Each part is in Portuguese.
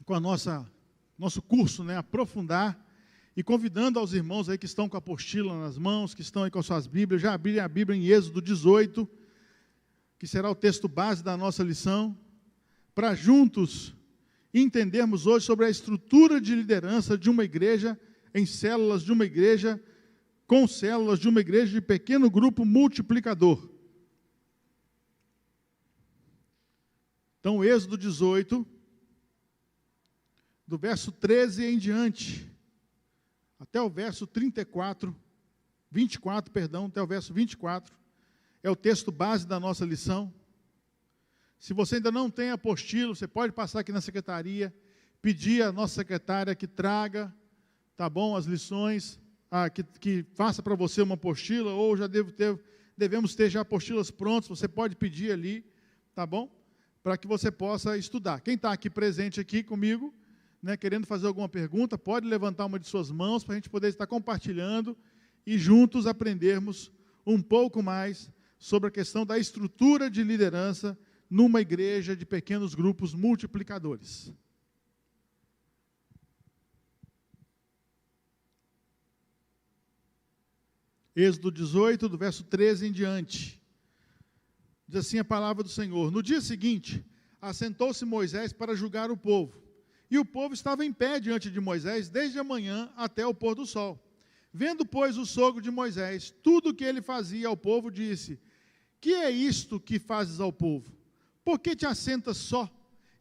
com a nosso curso, né, aprofundar, e convidando aos irmãos aí que estão com a apostila nas mãos, que estão aí com as suas Bíblias, já abrirem a Bíblia em Êxodo 18, que será o texto base da nossa lição, para juntos entendermos hoje sobre a estrutura de liderança de uma igreja em células, de uma igreja com células, de uma igreja de pequeno grupo multiplicador. Então, Êxodo 18, do verso 13 em diante, até o verso 24, até o verso 24, é o texto base da nossa lição. Se você ainda não tem apostila, você pode passar aqui na secretaria, pedir à nossa secretária que traga, tá bom, as lições, que faça para você uma apostila, ou já devemos ter já apostilas prontas, você pode pedir ali, tá bom? Para que você possa estudar. Quem está aqui presente aqui comigo, né, querendo fazer alguma pergunta, pode levantar uma de suas mãos para a gente poder estar compartilhando e juntos aprendermos um pouco mais sobre a questão da estrutura de liderança numa igreja de pequenos grupos multiplicadores. Êxodo 18, do verso 13 em diante. Diz assim a palavra do Senhor: No dia seguinte, assentou-se Moisés para julgar o povo. E o povo estava em pé diante de Moisés desde a manhã até o pôr do sol. Vendo, pois, o sogro de Moisés tudo o que ele fazia ao povo, disse: Que é isto que fazes ao povo? Por que te assentas só?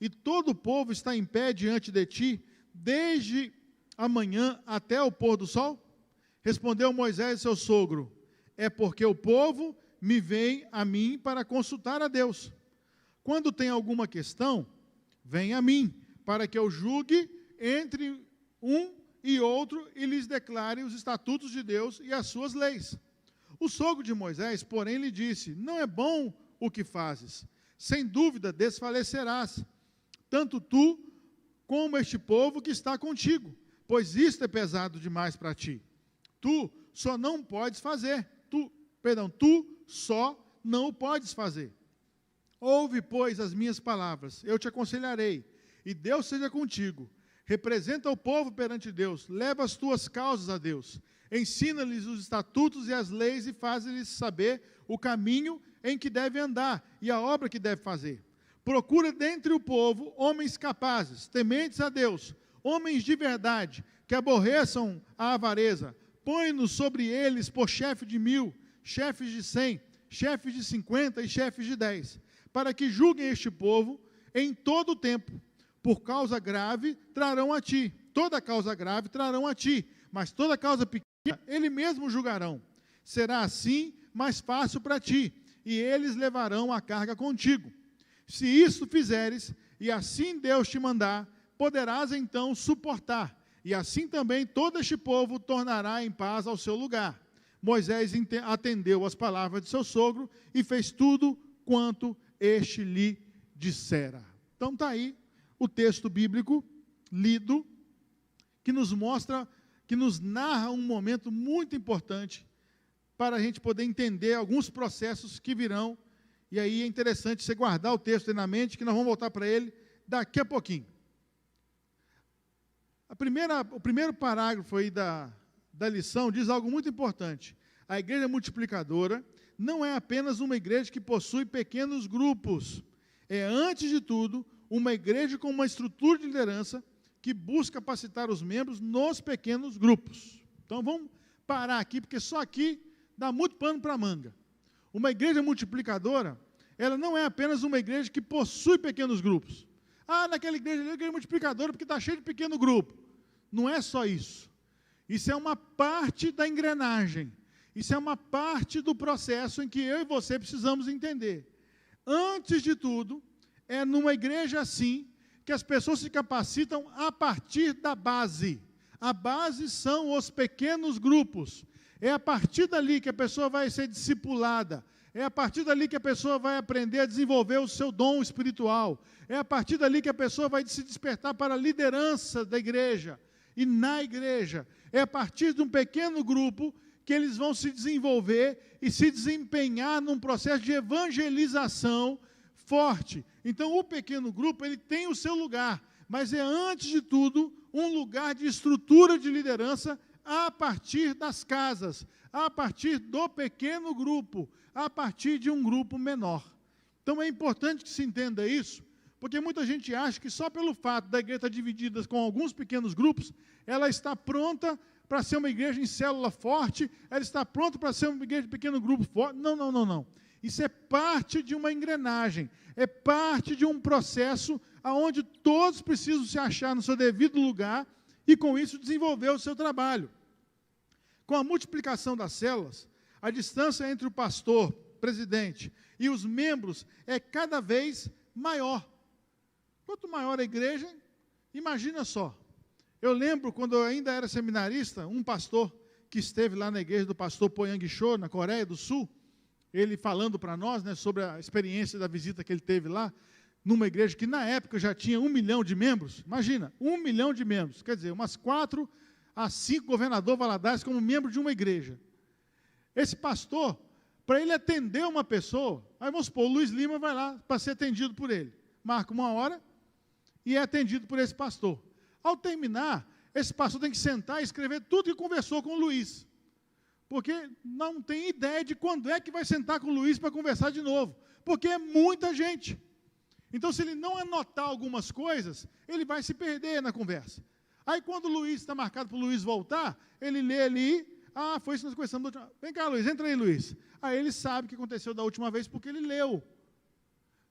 E todo o povo está em pé diante de ti, desde a manhã até o pôr do sol? Respondeu Moisés, seu sogro: É porque o povo me vem a mim para consultar a Deus. Quando tem alguma questão, vem a mim, para que eu julgue entre um e outro e lhes declare os estatutos de Deus e as suas leis. O sogro de Moisés, porém, lhe disse: Não é bom o que fazes. Sem dúvida desfalecerás, tanto tu como este povo que está contigo, pois isto é pesado demais para ti. Tu só não podes fazer. Tu só não o podes fazer. Ouve, pois, as minhas palavras, eu te aconselharei, e Deus seja contigo. Representa o povo perante Deus, leva as tuas causas a Deus, ensina-lhes os estatutos e as leis e faz-lhes saber o caminho em que deve andar e a obra que deve fazer. Procura dentre o povo homens capazes, tementes a Deus, homens de verdade, que aborreçam a avareza. Põe-nos sobre eles por chefe de 1000, chefes de 100, chefes de 50 e chefes de 10, para que julguem este povo em todo o tempo. Por causa grave trarão a ti, toda causa grave trarão a ti, mas toda causa pequena ele mesmo julgarão. Será assim mais fácil para ti, e eles levarão a carga contigo. Se isso fizeres, e assim Deus te mandar, poderás então suportar, e assim também todo este povo tornará em paz ao seu lugar. Moisés atendeu às palavras de seu sogro, e fez tudo quanto este lhe dissera. Então está aí o texto bíblico lido, que nos mostra, que nos narra um momento muito importante para a gente poder entender alguns processos que virão, e aí é interessante você guardar o texto aí na mente, que nós vamos voltar para ele daqui a pouquinho. O primeiro parágrafo aí da lição diz algo muito importante. A igreja multiplicadora não é apenas uma igreja que possui pequenos grupos, é, antes de tudo, uma igreja com uma estrutura de liderança que busca capacitar os membros nos pequenos grupos. Então vamos parar aqui, porque só aqui dá muito pano para a manga. Uma igreja multiplicadora, ela não é apenas uma igreja que possui pequenos grupos. Naquela igreja ali é uma igreja multiplicadora porque está cheio de pequeno grupo. Não é só isso. Isso é uma parte da engrenagem. Isso é uma parte do processo em que eu e você precisamos entender. Antes de tudo, é numa igreja assim que as pessoas se capacitam a partir da base. A base são os pequenos grupos. É a partir dali que a pessoa vai ser discipulada. É a partir dali que a pessoa vai aprender a desenvolver o seu dom espiritual. É a partir dali que a pessoa vai se despertar para a liderança da igreja e na igreja. É a partir de um pequeno grupo que eles vão se desenvolver e se desempenhar num processo de evangelização forte. Então, o pequeno grupo, ele tem o seu lugar, mas é, antes de tudo, um lugar de estrutura de liderança a partir das casas, a partir do pequeno grupo, a partir de um grupo menor. Então, é importante que se entenda isso, porque muita gente acha que só pelo fato da igreja estar dividida com alguns pequenos grupos, ela está pronta para ser uma igreja em célula forte, ela está pronta para ser uma igreja de pequeno grupo forte. Não, não, não, não. Isso é parte de uma engrenagem, é parte de um processo onde todos precisam se achar no seu devido lugar e, com isso, desenvolver o seu trabalho. Com a multiplicação das células, a distância entre o pastor, presidente, e os membros é cada vez maior. Quanto maior a igreja, imagina só. Eu lembro, quando eu ainda era seminarista, um pastor que esteve lá na igreja do pastor Poyang Cho, na Coreia do Sul, ele falando para nós, né, sobre a experiência da visita que ele teve lá, numa igreja que na época já tinha 1 milhão de membros. Imagina, 1 milhão de membros, quer dizer, umas 4 a 5 governador Valadares como membro de uma igreja. Esse pastor, para ele atender uma pessoa, aí vamos supor, o Luiz Lima vai lá para ser atendido por ele, marca 1 hora e é atendido por esse pastor. Ao terminar, esse pastor tem que sentar e escrever tudo que conversou com o Luiz, porque não tem ideia de quando é que vai sentar com o Luiz para conversar de novo, porque é muita gente. Então, se ele não anotar algumas coisas, ele vai se perder na conversa. Aí, quando o Luiz está marcado para o Luiz voltar, ele lê ali, foi isso que nós conversamos da última vez. Vem cá, Luiz, entra aí, Luiz. Aí ele sabe o que aconteceu da última vez, porque ele leu.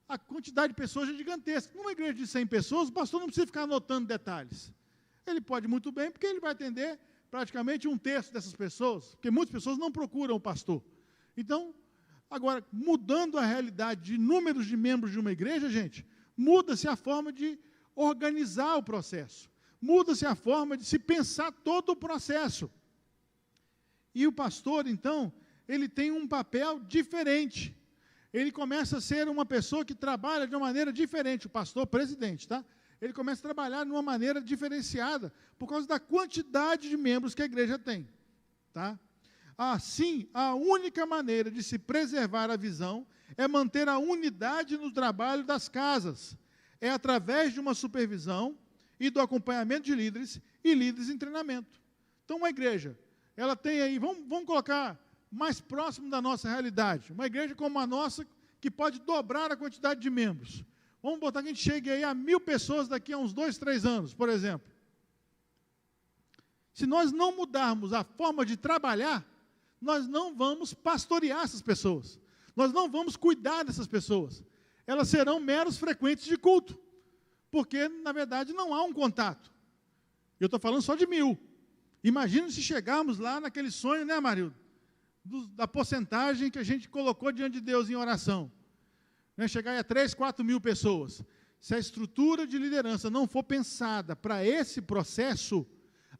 A quantidade de pessoas é gigantesca. Numa igreja de 100 pessoas, o pastor não precisa ficar anotando detalhes. Ele pode muito bem, porque ele vai atender praticamente 1/3 dessas pessoas, porque muitas pessoas não procuram o pastor. Então, agora, mudando a realidade de números de membros de uma igreja, gente, muda-se a forma de organizar o processo. Muda-se a forma de se pensar todo o processo. E o pastor, então, ele tem um papel diferente. Ele começa a ser uma pessoa que trabalha de uma maneira diferente, o pastor presidente, tá? Ele começa a trabalhar de uma maneira diferenciada, por causa da quantidade de membros que a igreja tem, tá? Assim, a única maneira de se preservar a visão é manter a unidade no trabalho das casas. É através de uma supervisão e do acompanhamento de líderes e líderes em treinamento. Então, uma igreja, ela tem aí, vamos colocar mais próximo da nossa realidade, uma igreja como a nossa, que pode dobrar a quantidade de membros. Vamos botar que a gente chegue aí a 1.000 pessoas daqui a uns 2, 3 anos, por exemplo. Se nós não mudarmos a forma de trabalhar, nós não vamos pastorear essas pessoas. Nós não vamos cuidar dessas pessoas. Elas serão meros frequentes de culto, porque, na verdade, não há um contato. Eu estou falando só de 1.000. Imagina se chegarmos lá naquele sonho, né, Marildo? Da porcentagem que a gente colocou diante de Deus em oração. Né, chegar a 3, 4 mil pessoas. Se a estrutura de liderança não for pensada para esse processo,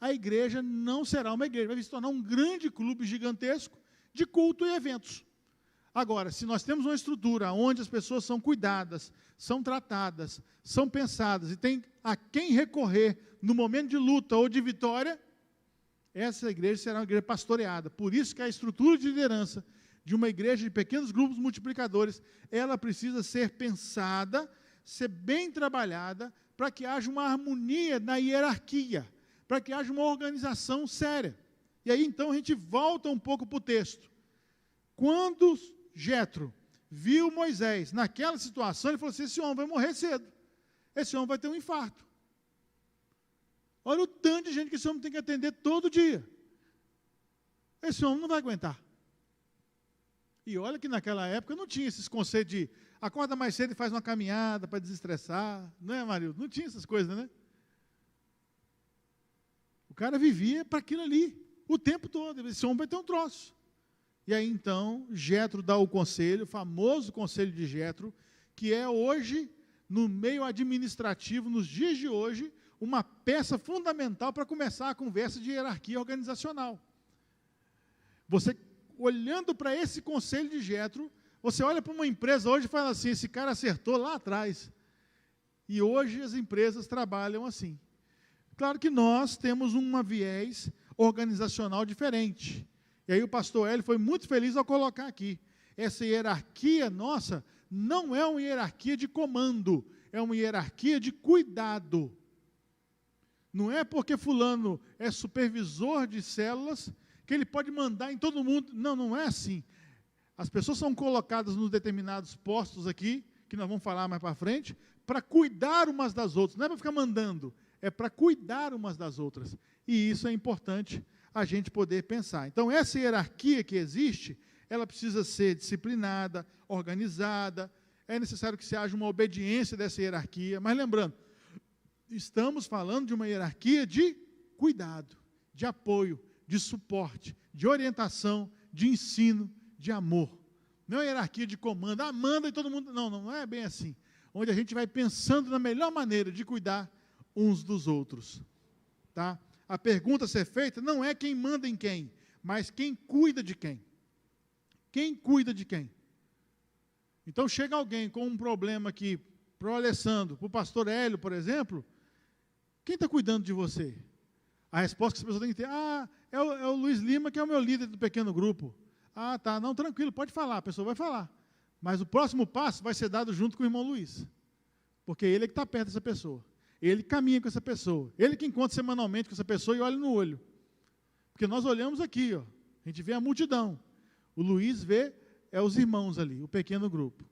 a igreja não será uma igreja, vai se tornar um grande clube gigantesco de culto e eventos. Agora, se nós temos uma estrutura onde as pessoas são cuidadas, são tratadas, são pensadas e tem a quem recorrer no momento de luta ou de vitória, essa igreja será uma igreja pastoreada. Por isso que a estrutura de liderança de uma igreja de pequenos grupos multiplicadores, ela precisa ser pensada, ser bem trabalhada, para que haja uma harmonia na hierarquia, para que haja uma organização séria. E aí, então, a gente volta um pouco para o texto. Quando Jetro viu Moisés naquela situação, ele falou assim, esse homem vai morrer cedo, esse homem vai ter um infarto. Olha o tanto de gente que esse homem tem que atender todo dia. Esse homem não vai aguentar. E olha que naquela época não tinha esses conceitos de acorda mais cedo e faz uma caminhada para desestressar, não é, Marildo? Não tinha essas coisas, né? O cara vivia para aquilo ali, o tempo todo. Esse homem vai ter um troço. E aí, então, Jetro dá o conselho, o famoso conselho de Jetro, que é hoje, no meio administrativo, nos dias de hoje, uma peça fundamental para começar a conversa de hierarquia organizacional. Você, olhando para esse conselho de Jetro, você olha para uma empresa hoje e fala assim, esse cara acertou lá atrás. E hoje as empresas trabalham assim. Claro que nós temos um viés organizacional diferente. E aí o pastor Hélio foi muito feliz ao colocar aqui. Essa hierarquia nossa não é uma hierarquia de comando, é uma hierarquia de cuidado. Não é porque fulano é supervisor de células que ele pode mandar em todo mundo. Não, não é assim. As pessoas são colocadas nos determinados postos aqui, que nós vamos falar mais para frente, para cuidar umas das outras. Não é para ficar mandando, é para cuidar umas das outras. E isso é importante a gente poder pensar. Então, essa hierarquia que existe, ela precisa ser disciplinada, organizada. É necessário que se haja uma obediência dessa hierarquia. Mas lembrando, estamos falando de uma hierarquia de cuidado, de apoio, de suporte, de orientação, de ensino, de amor. Não é uma hierarquia de comando, manda e todo mundo. Não, não é bem assim. Onde a gente vai pensando na melhor maneira de cuidar uns dos outros. Tá? A pergunta a ser feita não é quem manda em quem, mas quem cuida de quem. Quem cuida de quem? Então chega alguém com um problema aqui, para o Alessandro, para o pastor Hélio, por exemplo, quem está cuidando de você? A resposta que as pessoas têm que ter, é o Luiz Lima, que é o meu líder do pequeno grupo. Tá, não, tranquilo, pode falar, a pessoa vai falar. Mas o próximo passo vai ser dado junto com o irmão Luiz. Porque ele é que está perto dessa pessoa. Ele caminha com essa pessoa. Ele que encontra semanalmente com essa pessoa e olha no olho. Porque nós olhamos aqui, a gente vê a multidão. O Luiz vê os irmãos ali, o pequeno grupo.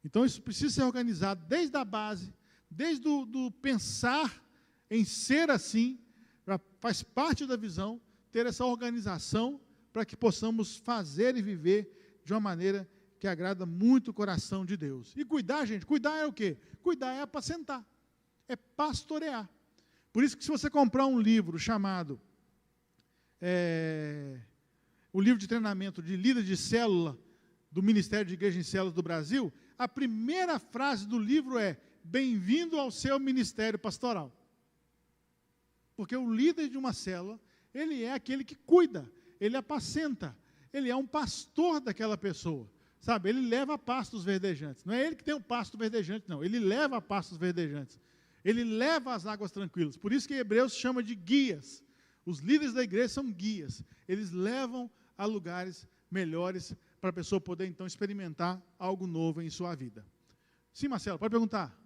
Então isso precisa ser organizado desde a base, desde do pensar em ser assim, faz parte da visão, ter essa organização para que possamos fazer e viver de uma maneira que agrada muito o coração de Deus. E cuidar, gente, cuidar é o quê? Cuidar é apacentar, é pastorear. Por isso que se você comprar um livro chamado o livro de treinamento de líder de célula do Ministério de Igreja em Células do Brasil, a primeira frase do livro é: bem-vindo ao seu ministério pastoral. Porque o líder de uma célula, ele é aquele que cuida, ele apacenta, ele é um pastor daquela pessoa, sabe? Ele leva a pastos verdejantes. Não é ele que tem o pasto verdejante, não. Ele leva a pastos verdejantes. Ele leva as águas tranquilas. Por isso que Hebreus chama de guias. Os líderes da igreja são guias. Eles levam a lugares melhores para a pessoa poder, então, experimentar algo novo em sua vida. Sim, Marcelo, pode perguntar.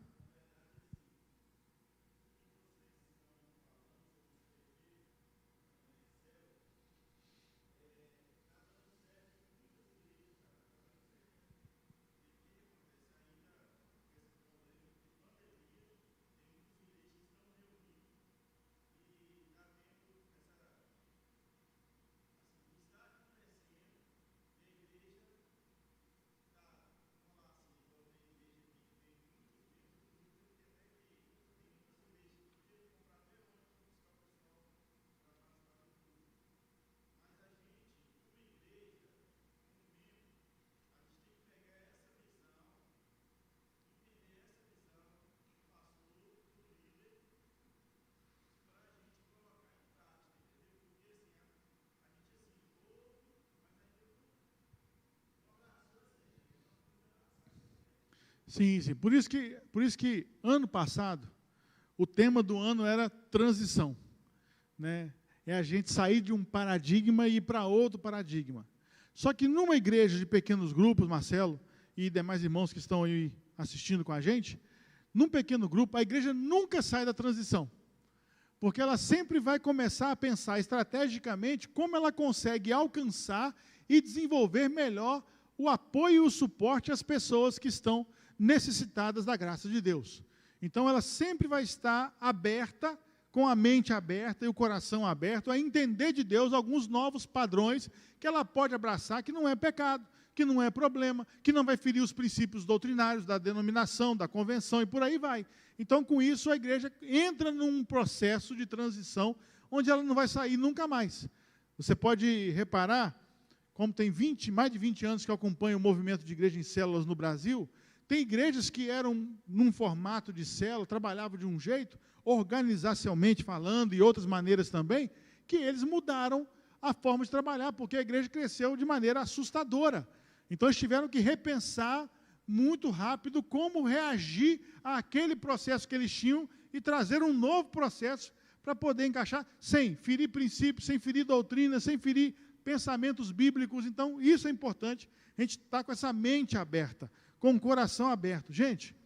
Sim, sim. Por isso que ano passado, o tema do ano era transição. Né? É a gente sair de um paradigma e ir para outro paradigma. Só que numa igreja de pequenos grupos, Marcelo, e demais irmãos que estão aí assistindo com a gente, num pequeno grupo, a igreja nunca sai da transição. Porque ela sempre vai começar a pensar estrategicamente como ela consegue alcançar e desenvolver melhor o apoio e o suporte às pessoas que estão necessitadas da graça de Deus. Então, ela sempre vai estar aberta, com a mente aberta e o coração aberto, a entender de Deus alguns novos padrões que ela pode abraçar, que não é pecado, que não é problema, que não vai ferir os princípios doutrinários da denominação, da convenção e por aí vai. Então, com isso, a igreja entra num processo de transição onde ela não vai sair nunca mais. Você pode reparar, como tem mais de 20 anos que eu acompanho o movimento de igreja em células no Brasil, tem igrejas que eram num formato de célula, trabalhavam de um jeito, organizacionalmente falando, e outras maneiras também, que eles mudaram a forma de trabalhar, porque a igreja cresceu de maneira assustadora. Então, eles tiveram que repensar muito rápido como reagir àquele processo que eles tinham e trazer um novo processo para poder encaixar, sem ferir princípios, sem ferir doutrina, sem ferir pensamentos bíblicos. Então, isso é importante, a gente está com essa mente aberta, com o coração aberto. Gente,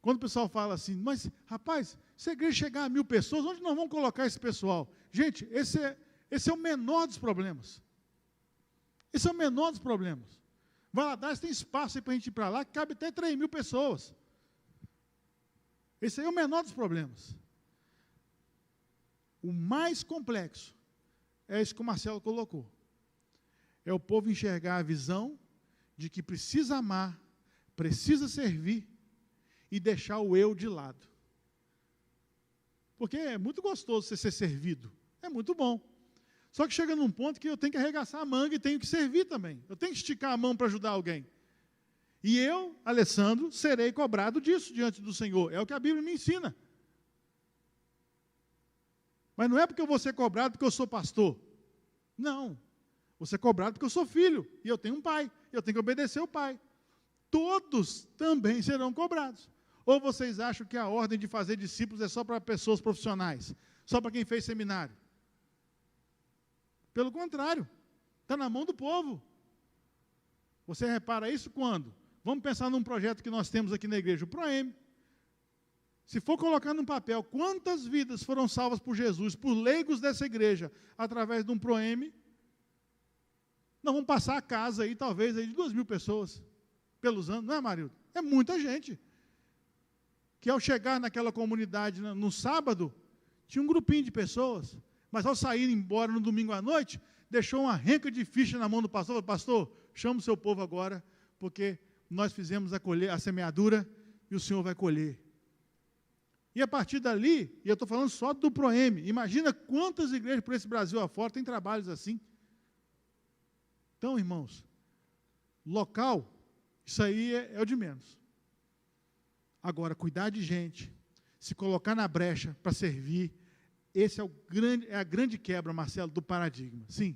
Quando o pessoal fala assim, mas, rapaz, se a igreja chegar a 1.000 pessoas, onde nós vamos colocar esse pessoal? Gente, esse é o menor dos problemas. Esse é o menor dos problemas. Valadares tem espaço aí para a gente ir para lá, que cabe até 3.000 pessoas. Esse aí é o menor dos problemas. O mais complexo é isso que o Marcelo colocou. É o povo enxergar a visão de que precisa amar, precisa servir e deixar o eu de lado. Porque é muito gostoso você ser servido. É muito bom. Só que chega num ponto que eu tenho que arregaçar a manga e tenho que servir também. Eu tenho que esticar a mão para ajudar alguém. E eu, Alessandro, serei cobrado disso diante do Senhor. É o que a Bíblia me ensina. Mas não é porque eu vou ser cobrado porque eu sou pastor. Não. Vou ser cobrado porque eu sou filho. E eu tenho um pai. Eu tenho que obedecer o pai. Todos também serão cobrados. Ou vocês acham que a ordem de fazer discípulos é só para pessoas profissionais? Só para quem fez seminário? Pelo contrário. Está na mão do povo. Você repara isso quando? Vamos pensar num projeto que nós temos aqui na igreja, o ProM. Se for colocar num papel quantas vidas foram salvas por Jesus, por leigos dessa igreja, através de um ProM, nós vamos passar a casa aí, talvez, aí de 2.000 pessoas, pelos anos, não é, Marildo? É muita gente. Que ao chegar naquela comunidade no sábado, tinha um grupinho de pessoas, mas ao sair embora no domingo à noite, deixou uma renca de ficha na mão do pastor, falou, pastor, chama o seu povo agora, porque nós fizemos a semeadura e o Senhor vai colher. E a partir dali, e eu estou falando só do ProM, imagina quantas igrejas por esse Brasil afora têm trabalhos assim. Então, irmãos, local, isso aí é o de menos. Agora, cuidar de gente, se colocar na brecha para servir, esse é a grande quebra, Marcelo, do paradigma. Sim.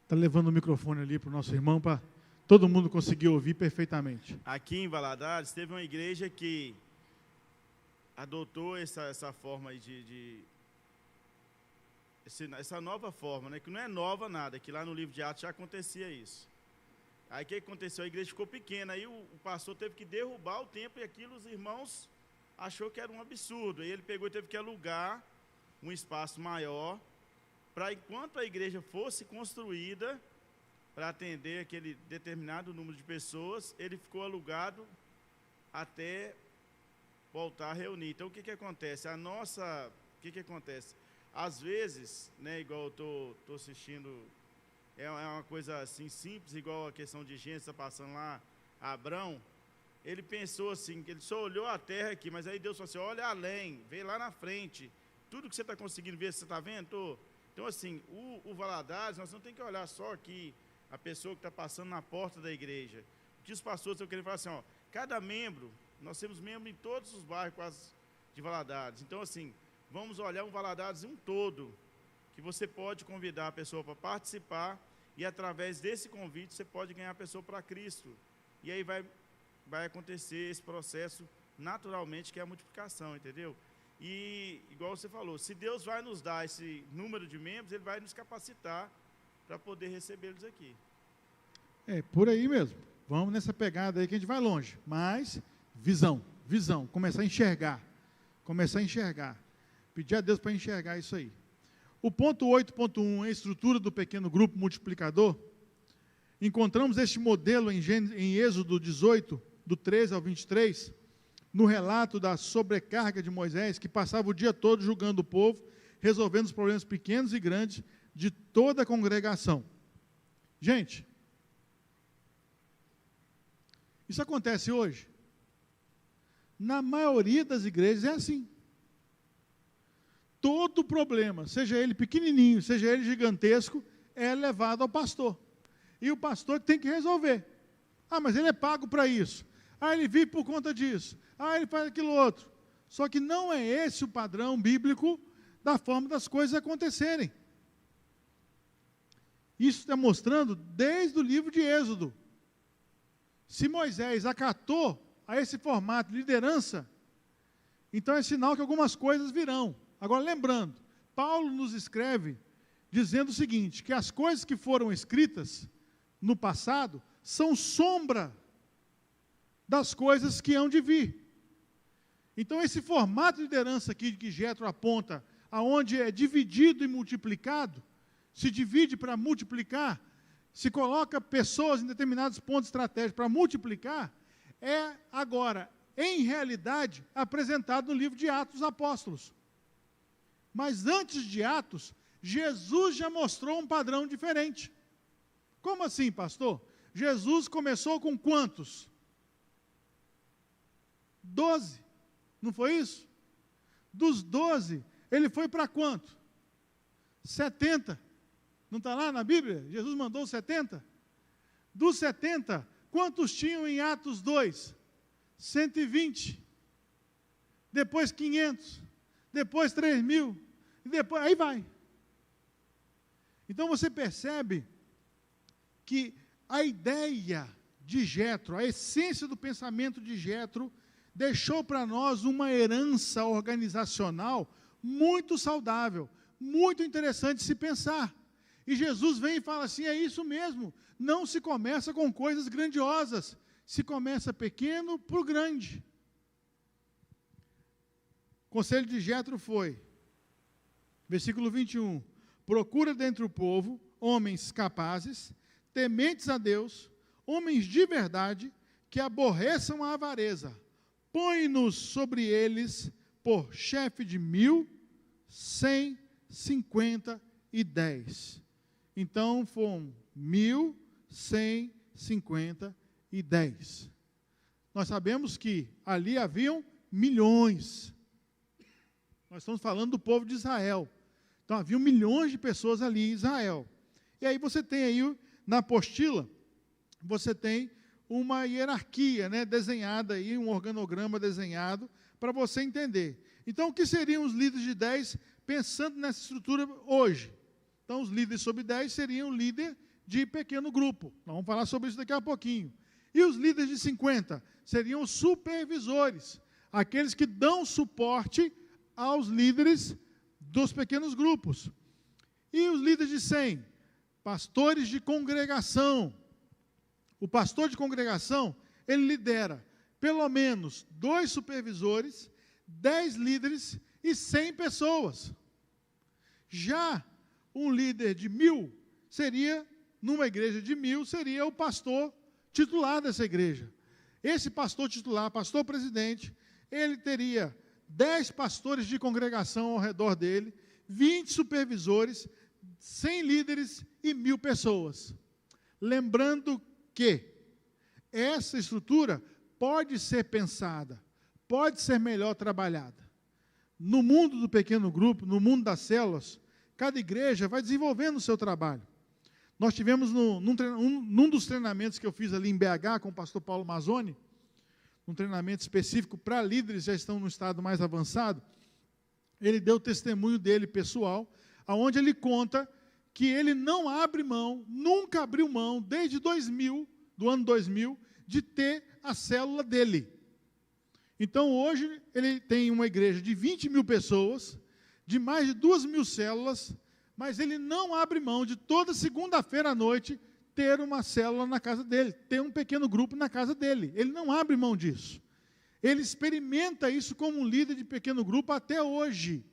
Está levando o microfone ali para o nosso irmão, para todo mundo conseguir ouvir perfeitamente. Aqui em Valadares, teve uma igreja que adotou essa forma essa nova forma, né, que não é nova nada, que lá no livro de Atos já acontecia isso. Aí o que aconteceu? A igreja ficou pequena, aí o pastor teve que derrubar o templo e aquilo os irmãos achou que era um absurdo. Aí ele pegou e teve que alugar um espaço maior, para enquanto a igreja fosse construída, para atender aquele determinado número de pessoas, ele ficou alugado até voltar a reunir. Então, o que acontece? O que acontece? Às vezes, né, igual eu estou assistindo, é uma coisa assim simples, igual a questão de Gênesis, está passando lá, Abrão, ele pensou assim, ele só olhou a terra aqui, mas aí Deus falou assim, olha além, vê lá na frente, tudo que você está conseguindo ver, você está vendo? Então, assim, o Valadares, nós não temos que olhar só aqui a pessoa que está passando na porta da igreja. O que os pastores estão querendo falar assim, ó, cada membro, nós temos membro em todos os bairros quase de Valadares. Então, assim, vamos olhar um Valadares um todo, que você pode convidar a pessoa para participar e, através desse convite, você pode ganhar a pessoa para Cristo. E aí vai acontecer esse processo naturalmente, que é a multiplicação, entendeu? E, igual você falou, se Deus vai nos dar esse número de membros, Ele vai nos capacitar para poder recebê-los aqui. É, por aí mesmo. Vamos nessa pegada aí que a gente vai longe. Mas, visão, começar a enxergar. Pedir a Deus para enxergar isso aí. O ponto 8.1, a estrutura do pequeno grupo multiplicador. Encontramos este modelo em Êxodo 18, do 13 ao 23, no relato da sobrecarga de Moisés, que passava o dia todo julgando o povo, resolvendo os problemas pequenos e grandes de toda a congregação. Gente, isso acontece hoje? Na maioria das igrejas é assim. Todo problema, seja ele pequenininho, seja ele gigantesco, é levado ao pastor. E o pastor que tem que resolver. Ah, mas ele é pago para isso. Ah, ele vive por conta disso. Ah, ele faz aquilo outro. Só que não é esse o padrão bíblico da forma das coisas acontecerem. Isso está mostrando desde o livro de Êxodo. Se Moisés acatou a esse formato de liderança, então é sinal que algumas coisas virão. Agora, lembrando, Paulo nos escreve dizendo o seguinte, que as coisas que foram escritas no passado são sombra das coisas que hão de vir. Então, esse formato de liderança aqui que Jétro aponta, aonde é dividido e multiplicado, se divide para multiplicar, se coloca pessoas em determinados pontos estratégicos para multiplicar, é agora, em realidade, apresentado no livro de Atos dos Apóstolos. Mas antes de Atos, Jesus já mostrou um padrão diferente. Como assim, pastor? Jesus começou com quantos? 12. Não foi isso? Dos 12, ele foi para quanto? 70. Não está lá na Bíblia? Jesus mandou 70? Dos 70, quantos tinham em Atos 2? 120. Depois 500. Depois 3.000. E depois, aí vai. Então você percebe que a ideia de Jétro, a essência do pensamento de Jétro, deixou para nós uma herança organizacional muito saudável, muito interessante de se pensar. E Jesus vem e fala assim, é isso mesmo, não se começa com coisas grandiosas, se começa pequeno por grande. O conselho de Jétro foi, versículo 21, procura dentre o povo homens capazes, tementes a Deus, homens de verdade, que aborreçam a avareza, põe-nos sobre eles por chefe de 1.150. Então, foram 1.150. Nós sabemos que ali haviam milhões. Nós estamos falando do povo de Israel. Então, haviam milhões de pessoas ali em Israel. E aí você tem aí, na apostila, você tem uma hierarquia, né, desenhada aí, um organograma desenhado, para você entender. Então, o que seriam os líderes de 10, pensando nessa estrutura hoje? Então, os líderes sobre 10 seriam líder de pequeno grupo. Nós vamos falar sobre isso daqui a pouquinho. E os líderes de 50 seriam os supervisores, aqueles que dão suporte aos líderes dos pequenos grupos. E os líderes de 100, pastores de congregação. O pastor de congregação, ele lidera pelo menos 2 supervisores, 10 líderes e 100 pessoas. Já um líder de 1.000 seria, numa igreja de 1.000, seria o pastor titular dessa igreja. Esse pastor titular, pastor presidente, ele teria 10 pastores de congregação ao redor dele, 20 supervisores, 100 líderes e 1.000 pessoas. Lembrando que essa estrutura pode ser pensada, pode ser melhor trabalhada. No mundo do pequeno grupo, no mundo das células, cada igreja vai desenvolvendo o seu trabalho. Nós tivemos num dos treinamentos que eu fiz ali em BH com o pastor Paulo Mazzoni, um treinamento específico para líderes que já estão no estado mais avançado, ele deu o testemunho dele pessoal, onde ele conta que ele não abre mão, nunca abriu mão, desde 2000, do ano 2000, de ter a célula dele. Então, hoje, ele tem uma igreja de 20.000 pessoas, de mais de 2.000 células, mas ele não abre mão de toda segunda-feira à noite ter uma célula na casa dele, ter um pequeno grupo na casa dele. Ele não abre mão disso. Ele experimenta isso como um líder de pequeno grupo até hoje.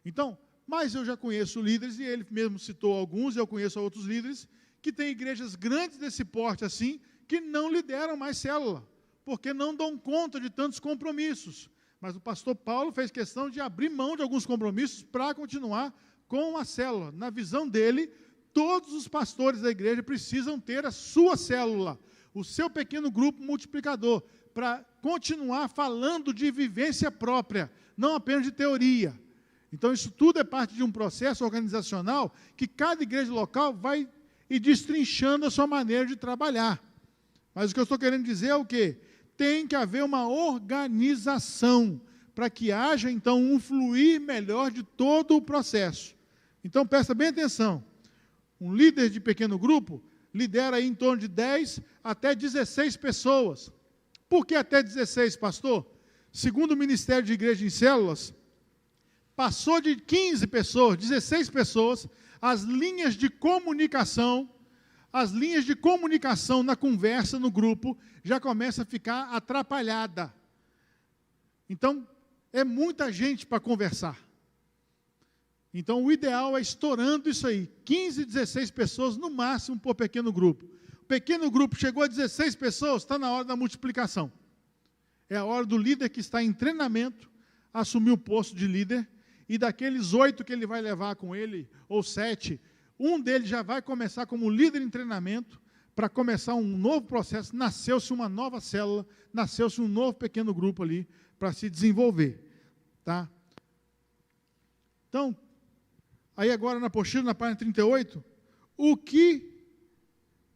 Então, mas eu já conheço líderes, e ele mesmo citou alguns, eu conheço outros líderes, que têm igrejas grandes desse porte assim, que não lideram mais célula, porque não dão conta de tantos compromissos. Mas o pastor Paulo fez questão de abrir mão de alguns compromissos para continuar com a célula. Na visão dele, todos os pastores da igreja precisam ter a sua célula, o seu pequeno grupo multiplicador, para continuar falando de vivência própria, não apenas de teoria. Então, isso tudo é parte de um processo organizacional que cada igreja local vai e destrinchando a sua maneira de trabalhar. Mas o que eu estou querendo dizer é o quê? Tem que haver uma organização para que haja, então, um fluir melhor de todo o processo. Então, presta bem atenção. Um líder de pequeno grupo lidera aí em torno de 10 até 16 pessoas. Por que até 16, pastor? Segundo o Ministério de Igreja em Células, passou de 15 pessoas, 16 pessoas, as linhas de comunicação na conversa, no grupo, já começa a ficar atrapalhada. Então, é muita gente para conversar. Então, o ideal é estourando isso aí, 15, 16 pessoas no máximo por pequeno grupo. O pequeno grupo chegou a 16 pessoas, está na hora da multiplicação. É a hora do líder que está em treinamento assumir o posto de líder, e daqueles 8 que ele vai levar com ele, ou 7, um deles já vai começar como líder em treinamento, para começar um novo processo, nasceu-se uma nova célula, nasceu-se um novo pequeno grupo ali, para se desenvolver. Tá? Então, aí agora na apostila, na página 38, o que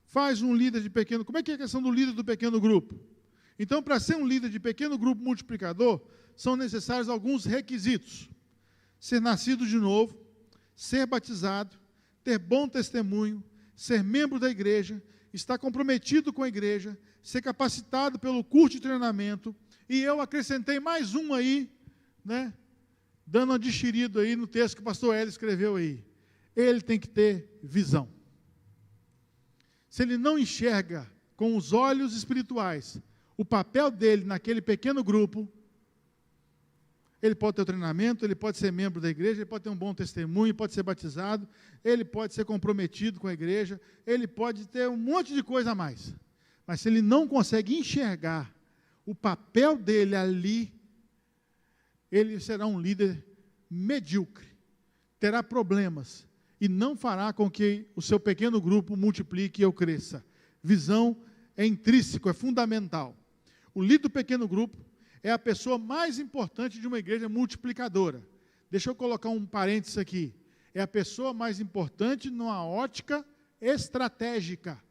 faz um líder de pequeno... Como é que é a questão do líder do pequeno grupo? Então, para ser um líder de pequeno grupo multiplicador, são necessários alguns requisitos. Ser nascido de novo, ser batizado, ter bom testemunho, ser membro da igreja, estar comprometido com a igreja, ser capacitado pelo curso de treinamento, e eu acrescentei mais um aí, né, dando uma digerida aí no texto que o pastor Hélio escreveu aí. Ele tem que ter visão. Se ele não enxerga com os olhos espirituais o papel dele naquele pequeno grupo, ele pode ter o treinamento, ele pode ser membro da igreja, ele pode ter um bom testemunho, pode ser batizado, ele pode ser comprometido com a igreja, ele pode ter um monte de coisa a mais. Mas se ele não consegue enxergar o papel dele ali, ele será um líder medíocre, terá problemas e não fará com que o seu pequeno grupo multiplique ou cresça. Visão é intrínseco, é fundamental. O líder do pequeno grupo é a pessoa mais importante de uma igreja multiplicadora. Deixa eu colocar um parênteses aqui. É a pessoa mais importante numa ótica estratégica,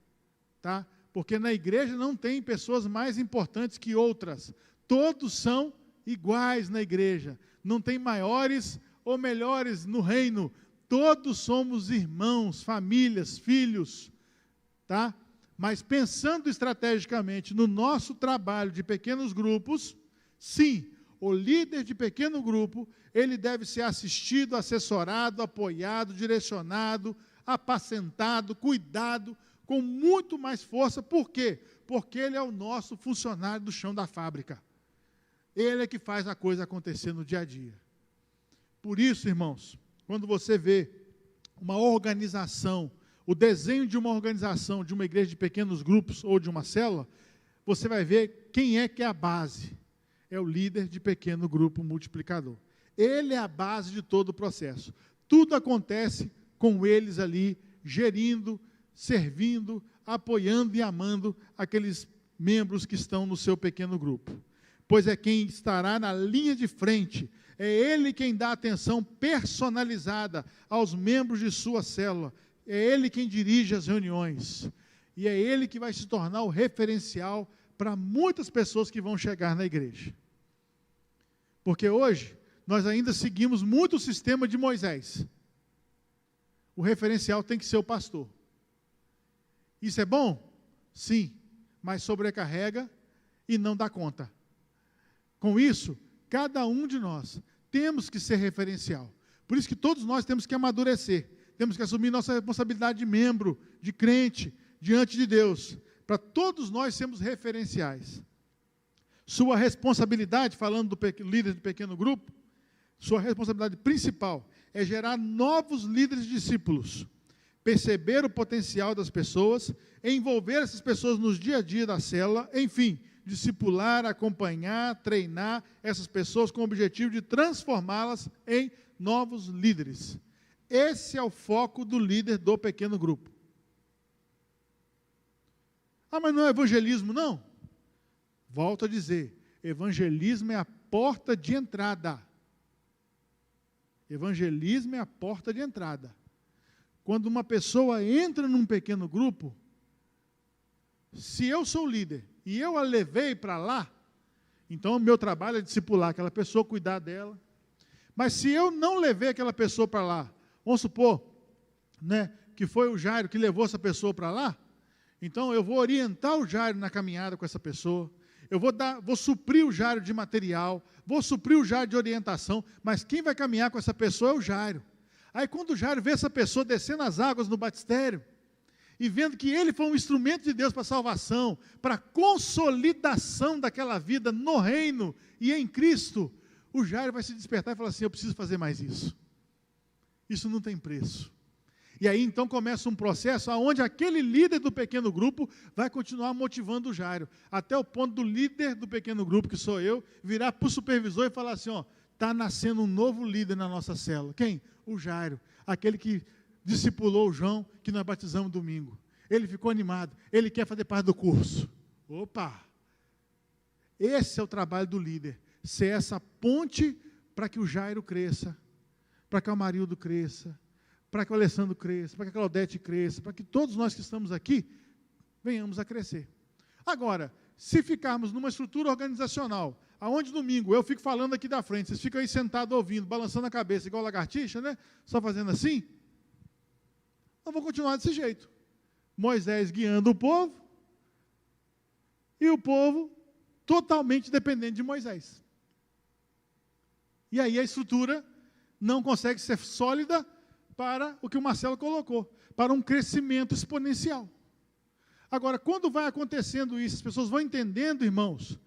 tá? Porque na igreja não tem pessoas mais importantes que outras. Todos são iguais na igreja. Não tem maiores ou melhores no reino. Todos somos irmãos, famílias, filhos, tá? Mas pensando estrategicamente no nosso trabalho de pequenos grupos, sim, o líder de pequeno grupo, ele deve ser assistido, assessorado, apoiado, direcionado, apacentado, cuidado, com muito mais força. Por quê? Porque ele é o nosso funcionário do chão da fábrica. Ele é que faz a coisa acontecer no dia a dia. Por isso, irmãos, quando você vê uma organização, o desenho de uma organização, de uma igreja de pequenos grupos ou de uma célula, você vai ver quem é que é a base. É o líder de pequeno grupo multiplicador. Ele é a base de todo o processo. Tudo acontece com eles ali, gerindo, servindo, apoiando e amando aqueles membros que estão no seu pequeno grupo. Pois é quem estará na linha de frente, é ele quem dá atenção personalizada aos membros de sua célula, é ele quem dirige as reuniões, e é ele que vai se tornar o referencial para muitas pessoas que vão chegar na igreja. Porque hoje, nós ainda seguimos muito o sistema de Moisés. O referencial tem que ser o pastor. Isso é bom? Sim, mas sobrecarrega e não dá conta. Com isso, cada um de nós temos que ser referencial. Por isso que todos nós temos que amadurecer, temos que assumir nossa responsabilidade de membro, de crente, diante de Deus, para todos nós sermos referenciais. Sua responsabilidade, falando do líder de pequeno grupo, sua responsabilidade principal é gerar novos líderes discípulos, perceber o potencial das pessoas, envolver essas pessoas nos dia a dia da célula, enfim, discipular, acompanhar, treinar essas pessoas com o objetivo de transformá-las em novos líderes. Esse é o foco do líder do pequeno grupo. Ah, mas não é evangelismo, não? Volto a dizer, evangelismo é a porta de entrada. Evangelismo é a porta de entrada. quando uma pessoa entra num pequeno grupo, se eu sou o líder e eu a levei para lá, então o meu trabalho é discipular aquela pessoa, cuidar dela. Mas se eu não levei aquela pessoa para lá, vamos supor, né, que foi o Jairo que levou essa pessoa para lá, então eu vou orientar o Jairo na caminhada com essa pessoa, eu vou suprir o Jairo de material, vou suprir o Jairo de orientação, mas quem vai caminhar com essa pessoa é o Jairo. Aí quando o Jairo vê essa pessoa descendo as águas no batistério, e vendo que ele foi um instrumento de Deus para a salvação, para a consolidação daquela vida no reino e em Cristo, o Jairo vai se despertar e falar assim, eu preciso fazer mais isso. Isso não tem preço. E aí então começa um processo onde aquele líder do pequeno grupo vai continuar motivando o Jairo, até o ponto do líder do pequeno grupo, que sou eu, virar para o supervisor e falar assim, está nascendo um novo líder na nossa célula. Quem? O Jairo, aquele que discipulou o João, que nós batizamos domingo. Ele ficou animado, ele quer fazer parte do curso. Opa! Esse é o trabalho do líder, ser essa ponte para que o Jairo cresça, para que o Amarildo cresça, para que o Alessandro cresça, para que a Claudete cresça, para que todos nós que estamos aqui venhamos a crescer. Agora, se ficarmos numa estrutura organizacional, aonde domingo eu fico falando aqui da frente, vocês ficam aí sentados ouvindo, balançando a cabeça, igual lagartixa, né? Só fazendo assim, nós vamos continuar desse jeito. Moisés guiando o povo, e o povo totalmente dependente de Moisés. E aí a estrutura não consegue ser sólida para o que o Marcelo colocou, para um crescimento exponencial. Agora, quando vai acontecendo isso, as pessoas vão entendendo, irmãos,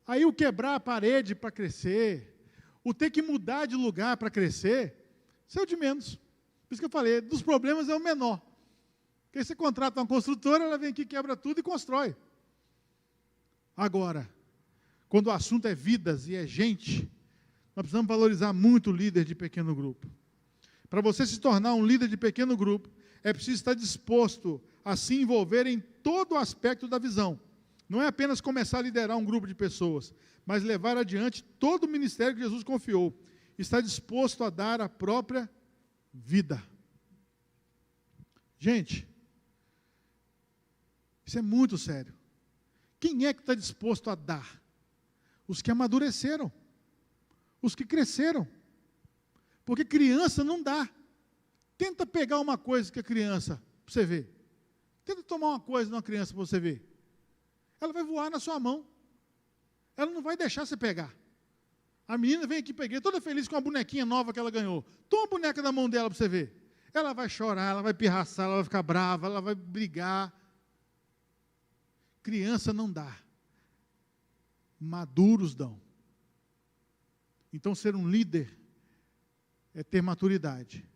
aí o quebrar a parede para crescer, o ter que mudar de lugar para crescer, isso é o de menos. Por isso que eu falei, dos problemas é o menor. Porque você contrata uma construtora, ela vem aqui, quebra tudo e constrói. Agora, quando o assunto é vidas e é gente, nós precisamos valorizar muito o líder de pequeno grupo. Para você se tornar um líder de pequeno grupo, é preciso estar disposto a se envolver em todo o aspecto da visão. Não é apenas começar a liderar um grupo de pessoas, mas levar adiante todo o ministério que Jesus confiou. Está disposto a dar a própria vida. Gente, isso é muito sério. Quem é que está disposto a dar? Os que amadureceram, os que cresceram. Porque criança não dá. Tenta pegar uma coisa que a criança, para você ver. Tenta tomar uma coisa de uma criança para você ver. Ela vai voar na sua mão. Ela não vai deixar você pegar. A menina vem aqui, peguei, toda feliz com a bonequinha nova que ela ganhou. Toma a boneca da mão dela para você ver. Ela vai chorar, ela vai pirraçar, ela vai ficar brava, ela vai brigar. Criança não dá. Maduros dão. Então, ser um líder é ter maturidade.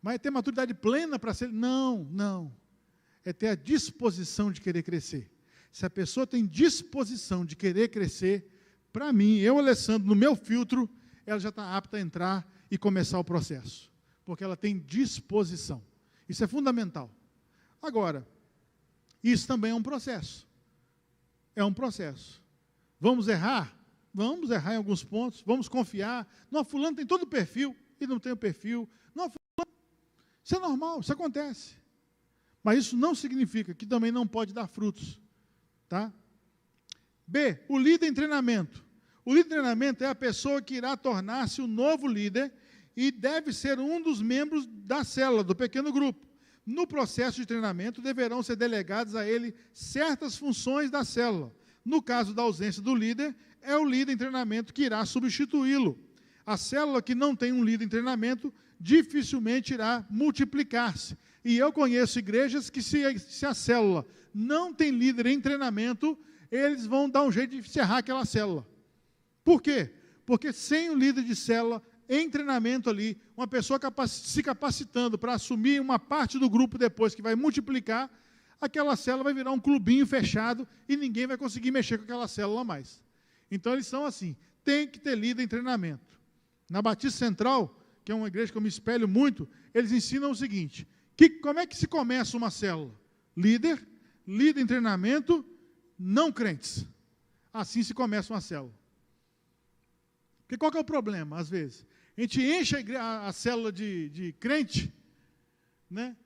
Mas é ter maturidade plena para ser... Não. É ter a disposição de querer crescer. Se a pessoa tem disposição de querer crescer, para mim, eu, Alessandro, no meu filtro, ela já está apta a entrar e começar o processo. Porque ela tem disposição. Isso é fundamental. Agora, isso também é um processo. É um processo. Vamos errar? Vamos errar em alguns pontos. Vamos confiar. Não, fulano tem todo o perfil, e não tem o perfil. Não, fulano... Isso é normal, isso acontece. Mas isso não significa que também não pode dar frutos. Tá? B, o líder em treinamento. O líder em treinamento é a pessoa que irá tornar-se o novo líder e deve ser um dos membros da célula, do pequeno grupo. No processo de treinamento, deverão ser delegadas a ele certas funções da célula. No caso da ausência do líder, é o líder em treinamento que irá substituí-lo. A célula que não tem um líder em treinamento dificilmente irá multiplicar-se. E eu conheço igrejas que, se a célula não tem líder em treinamento, eles vão dar um jeito de encerrar aquela célula. Por quê? Porque sem o líder de célula em treinamento ali, uma pessoa se capacitando para assumir uma parte do grupo depois que vai multiplicar, aquela célula vai virar um clubinho fechado e ninguém vai conseguir mexer com aquela célula mais. Então eles são assim, tem que ter líder em treinamento. Na Batista Central, que é uma igreja que eu me espelho muito, eles ensinam o seguinte, como é que se começa uma célula? Líder em treinamento, não crentes. Assim se começa uma célula. Porque qual que é o problema, às vezes? A gente enche a célula de crente, né?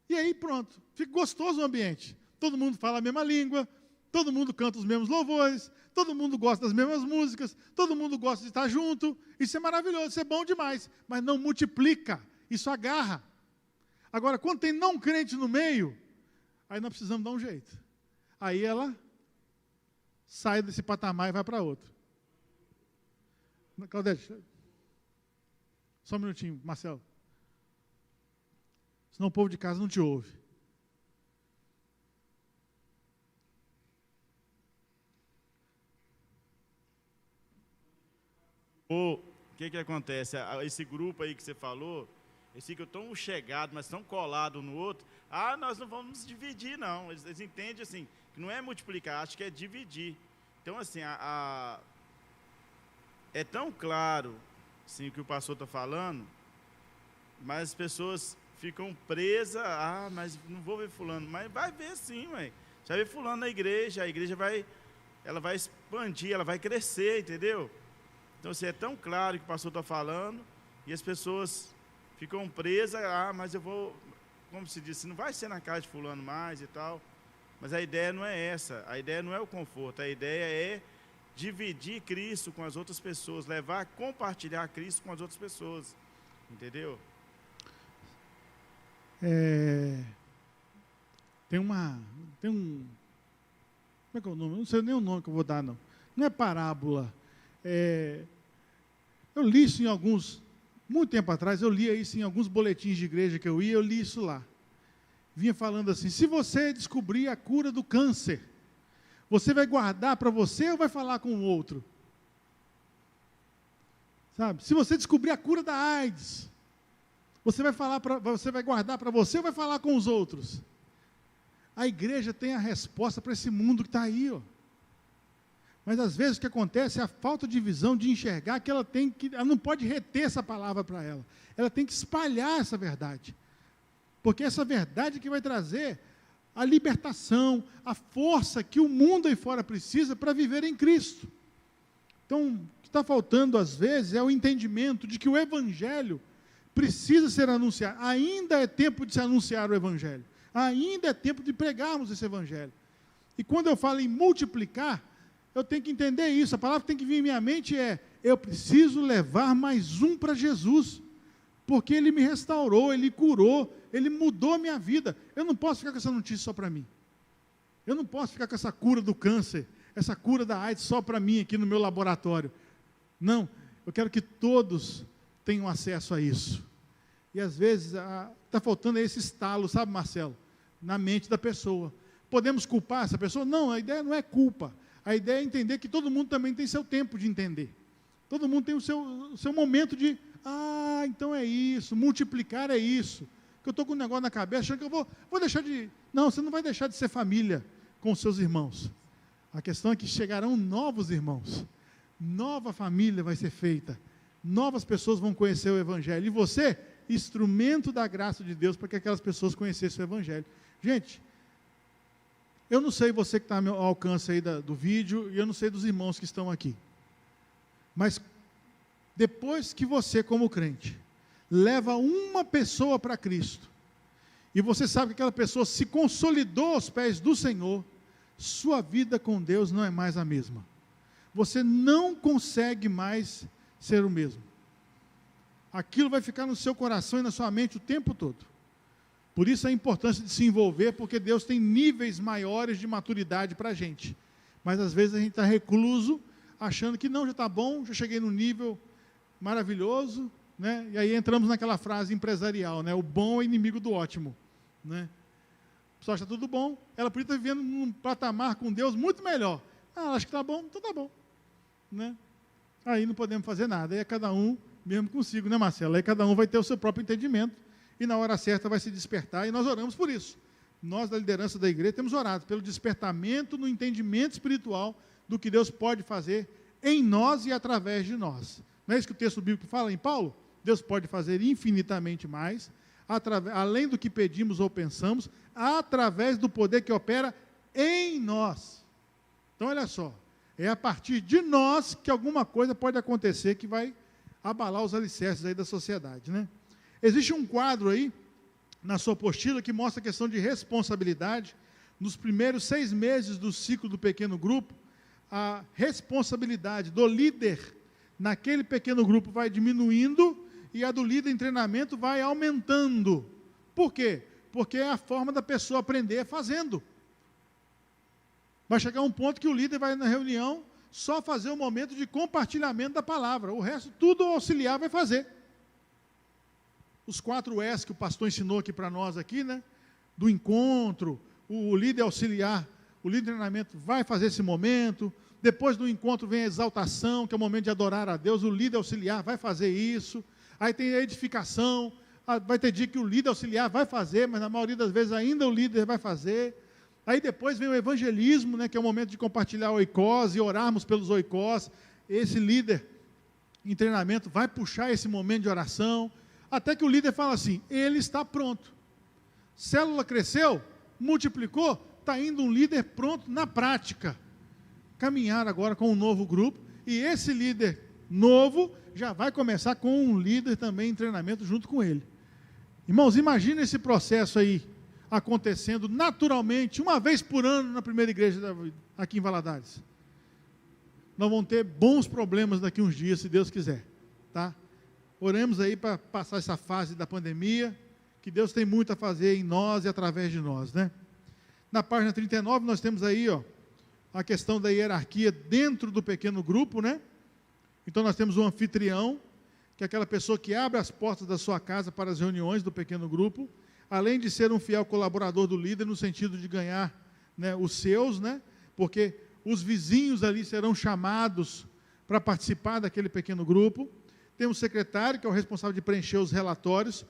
E aí pronto, fica gostoso o ambiente. Todo mundo fala a mesma língua, todo mundo canta os mesmos louvores, todo mundo gosta das mesmas músicas, todo mundo gosta de estar junto. Isso é maravilhoso, isso é bom demais, mas não multiplica, isso agarra. Agora, quando tem não crente no meio, aí nós precisamos dar um jeito. Aí ela sai desse patamar e vai para outro. Claudete, só um minutinho, Marcelo. Senão o povo de casa não te ouve. O que acontece? Esse grupo aí que você falou, eles ficam tão chegados, mas tão colados no outro. Nós não vamos dividir, não. Eles entendem assim, que não é multiplicar, acho que é dividir. Então, assim, é tão claro assim, o que o pastor está falando, mas as pessoas ficam presas. Mas não vou ver fulano. Mas vai ver sim, ué. Já vê fulano na igreja, a igreja vai expandir, ela vai crescer, entendeu? Então, assim, é tão claro o que o pastor está falando, e as pessoas ficam presas. Mas eu vou, como se diz, não vai ser na casa de fulano mais e tal. Mas a ideia não é essa, a ideia não é o conforto, a ideia é dividir Cristo com as outras pessoas, compartilhar Cristo com as outras pessoas, entendeu? Tem um, como é que é o nome? Eu não sei nem o nome que eu vou dar, não. Não é parábola. Eu li isso muito tempo atrás, eu lia isso em alguns boletins de igreja que eu li isso lá. Vinha falando assim: se você descobrir a cura do câncer, você vai guardar para você ou vai falar com o outro? Sabe? Se você descobrir a cura da AIDS, você vai guardar para você ou vai falar com os outros? A igreja tem a resposta para esse mundo que está aí, ó. Mas às vezes o que acontece é a falta de visão, de enxergar que ela não pode reter essa palavra para ela. Ela tem que espalhar essa verdade. Porque essa verdade que vai trazer a libertação, a força que o mundo aí fora precisa para viver em Cristo. Então, o que está faltando às vezes é o entendimento de que o Evangelho precisa ser anunciado. Ainda é tempo de se anunciar o Evangelho. Ainda é tempo de pregarmos esse Evangelho. E quando eu falo em multiplicar, eu tenho que entender isso. A palavra que tem que vir em minha mente é: eu preciso levar mais um para Jesus, porque Ele me restaurou, Ele curou, Ele mudou a minha vida. Eu não posso ficar com essa notícia só para mim. Eu não posso ficar com essa cura do câncer, essa cura da AIDS só para mim aqui no meu laboratório. Não, eu quero que todos tenham acesso a isso. E às vezes está faltando esse estalo, sabe, Marcelo? Na mente da pessoa. Podemos culpar essa pessoa? Não, a ideia não é culpa. A ideia é entender que todo mundo também tem seu tempo de entender. Todo mundo tem o seu momento de, então é isso, multiplicar é isso. Que eu estou com um negócio na cabeça, achando que eu vou deixar de... Não, você não vai deixar de ser família com os seus irmãos. A questão é que chegarão novos irmãos. Nova família vai ser feita. Novas pessoas vão conhecer o Evangelho. E você, instrumento da graça de Deus para que aquelas pessoas conhecessem o Evangelho. Gente, eu não sei você que está ao alcance aí do vídeo, e eu não sei dos irmãos que estão aqui. Mas, depois que você, como crente, leva uma pessoa para Cristo, e você sabe que aquela pessoa se consolidou aos pés do Senhor, sua vida com Deus não é mais a mesma. Você não consegue mais ser o mesmo. Aquilo vai ficar no seu coração e na sua mente o tempo todo. Por isso a importância de se envolver, porque Deus tem níveis maiores de maturidade para a gente. Mas às vezes a gente está recluso, achando que não, já está bom, já cheguei num nível maravilhoso, né? E aí entramos naquela frase empresarial, né? O bom é inimigo do ótimo, né? Só está tudo bom, ela podia estar vivendo num patamar com Deus muito melhor. Acho que está bom, então está bom, né? Aí não podemos fazer nada, aí é cada um mesmo consigo, né, Marcelo? Aí cada um vai ter o seu próprio entendimento, e na hora certa vai se despertar, e nós oramos por isso. Nós, da liderança da igreja, temos orado pelo despertamento no entendimento espiritual do que Deus pode fazer em nós e através de nós. Não é isso que o texto bíblico fala em Paulo? Deus pode fazer infinitamente mais, além do que pedimos ou pensamos, através do poder que opera em nós. Então, olha só, é a partir de nós que alguma coisa pode acontecer que vai abalar os alicerces aí da sociedade, né? Existe um quadro aí, na sua apostila, que mostra a questão de responsabilidade. Nos primeiros 6 meses do ciclo do pequeno grupo, a responsabilidade do líder naquele pequeno grupo vai diminuindo e a do líder em treinamento vai aumentando. Por quê? Porque é a forma da pessoa aprender fazendo. Vai chegar um ponto que o líder vai na reunião só fazer o momento de compartilhamento da palavra. O resto, tudo o auxiliar vai fazer. Os 4 S que o pastor ensinou aqui para nós, aqui, né? Do encontro, o líder auxiliar, o líder de treinamento vai fazer esse momento. Depois do encontro vem a exaltação, que é o momento de adorar a Deus. O líder auxiliar vai fazer isso. Aí tem a edificação. Vai ter dia que o líder auxiliar vai fazer, mas na maioria das vezes ainda o líder vai fazer. Aí depois vem o evangelismo, né, que é o momento de compartilhar o oikos e orarmos pelos oikos. Esse líder em treinamento vai puxar esse momento de oração, até que o líder fala assim, ele está pronto. Célula cresceu, multiplicou, está indo um líder pronto na prática. Caminhar agora com um novo grupo, e esse líder novo já vai começar com um líder também em treinamento junto com ele. Irmãos, imagina esse processo aí, acontecendo naturalmente, uma vez por ano na primeira igreja aqui em Valadares. Nós vamos ter bons problemas daqui uns dias, se Deus quiser, tá? Oremos aí para passar essa fase da pandemia, que Deus tem muito a fazer em nós e através de nós, né? Na página 39 nós temos aí, ó, a questão da hierarquia dentro do pequeno grupo, né? Então nós temos um anfitrião, que é aquela pessoa que abre as portas da sua casa para as reuniões do pequeno grupo, além de ser um fiel colaborador do líder, no sentido de ganhar, né, os seus, né, porque os vizinhos ali serão chamados para participar daquele pequeno grupo. Tem um secretário, que é o responsável de preencher os relatórios,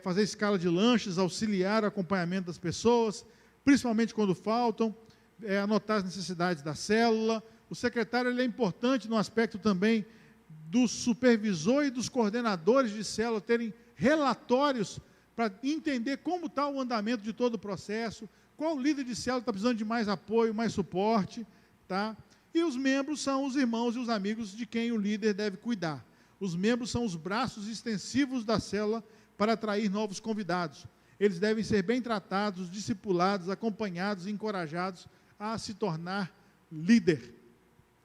fazer escala de lanches, auxiliar o acompanhamento das pessoas, principalmente quando faltam, anotar as necessidades da célula. O secretário ele é importante no aspecto também do supervisor e dos coordenadores de célula terem relatórios para entender como está o andamento de todo o processo, qual líder de célula está precisando de mais apoio, mais suporte, tá? E os membros são os irmãos e os amigos de quem o líder deve cuidar. Os membros são os braços extensivos da célula para atrair novos convidados. Eles devem ser bem tratados, discipulados, acompanhados e encorajados a se tornar líder.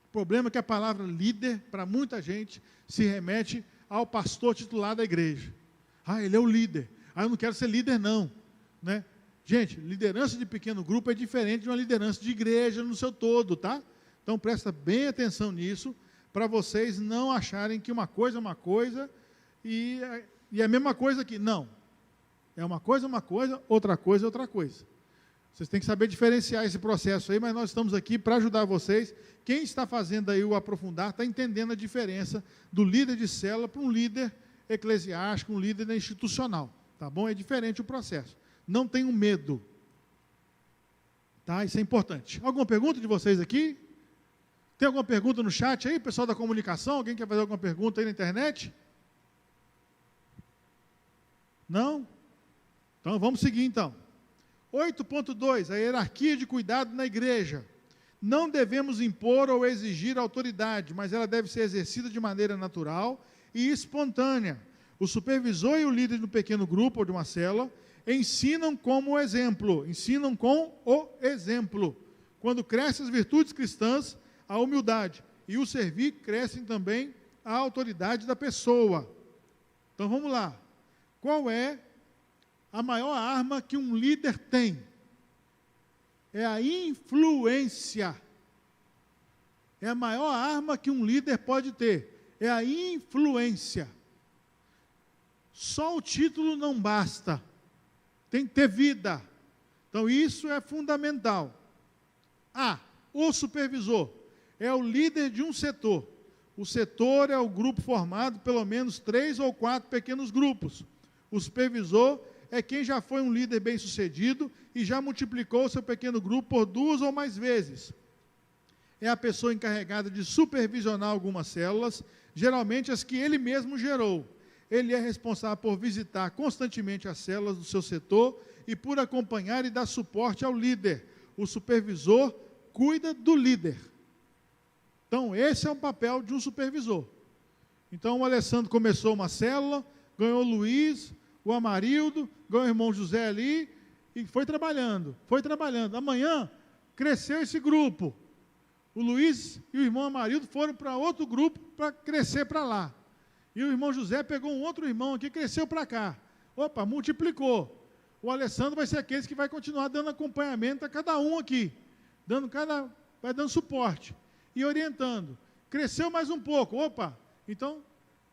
O problema é que a palavra líder, para muita gente, se remete ao pastor titular da igreja. Ah, ele é o líder. Ah, eu não quero ser líder não, né? Gente, liderança de pequeno grupo é diferente de uma liderança de igreja no seu todo, tá? Então presta bem atenção nisso, para vocês não acharem que uma coisa é uma coisa e a mesma coisa aqui. Não, é uma coisa, outra coisa é outra coisa. Vocês têm que saber diferenciar esse processo aí, mas nós estamos aqui para ajudar vocês. Quem está fazendo aí o aprofundar, está entendendo a diferença do líder de célula para um líder eclesiástico, um líder institucional. Tá bom? É diferente o processo. Não tenham medo. Tá? Isso é importante. Alguma pergunta de vocês aqui? Tem alguma pergunta no chat aí, pessoal da comunicação? Alguém quer fazer alguma pergunta aí na internet? Não? Então vamos seguir então. 8.2, a hierarquia de cuidado na igreja. Não devemos impor ou exigir autoridade, mas ela deve ser exercida de maneira natural e espontânea. O supervisor e o líder do pequeno grupo ou de uma célula ensinam como exemplo, ensinam com o exemplo. Quando crescem as virtudes cristãs, a humildade e o servir, crescem também a autoridade da pessoa. Então vamos lá. Qual é a maior arma que um líder tem? É a influência. É a maior arma que um líder pode ter. É a influência. Só o título não basta. Tem que ter vida. Então isso é fundamental. O supervisor é o líder de um setor. O setor é o grupo formado pelo menos 3 ou 4 pequenos grupos. O supervisor é quem já foi um líder bem-sucedido e já multiplicou o seu pequeno grupo por 2 ou mais vezes. É a pessoa encarregada de supervisionar algumas células, geralmente as que ele mesmo gerou. Ele é responsável por visitar constantemente as células do seu setor e por acompanhar e dar suporte ao líder. O supervisor cuida do líder. Então, esse é o papel de um supervisor. Então, o Alessandro começou uma célula, ganhou o Luiz o Amarildo, ganhou o irmão José ali, e foi trabalhando. Amanhã, cresceu esse grupo. O Luiz e o irmão Amarildo foram para outro grupo para crescer para lá. E o irmão José pegou um outro irmão aqui, cresceu para cá. Opa, multiplicou. O Alessandro vai ser aquele que vai continuar dando acompanhamento a cada um aqui. Vai dando suporte e orientando. Cresceu mais um pouco. Opa, então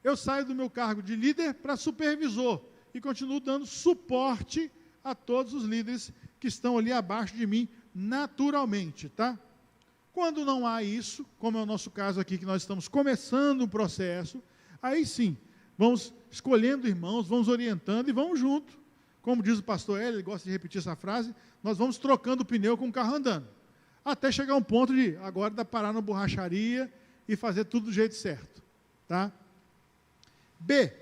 eu saio do meu cargo de líder para supervisor. E continuo dando suporte a todos os líderes que estão ali abaixo de mim, naturalmente, tá? Quando não há isso, como é o nosso caso aqui, que nós estamos começando um processo, aí sim, vamos escolhendo irmãos, vamos orientando e vamos junto. Como diz o pastor Hélio, ele gosta de repetir essa frase, nós vamos trocando o pneu com o carro andando. Até chegar um ponto de, agora dá parar na borracharia e fazer tudo do jeito certo. Tá? B,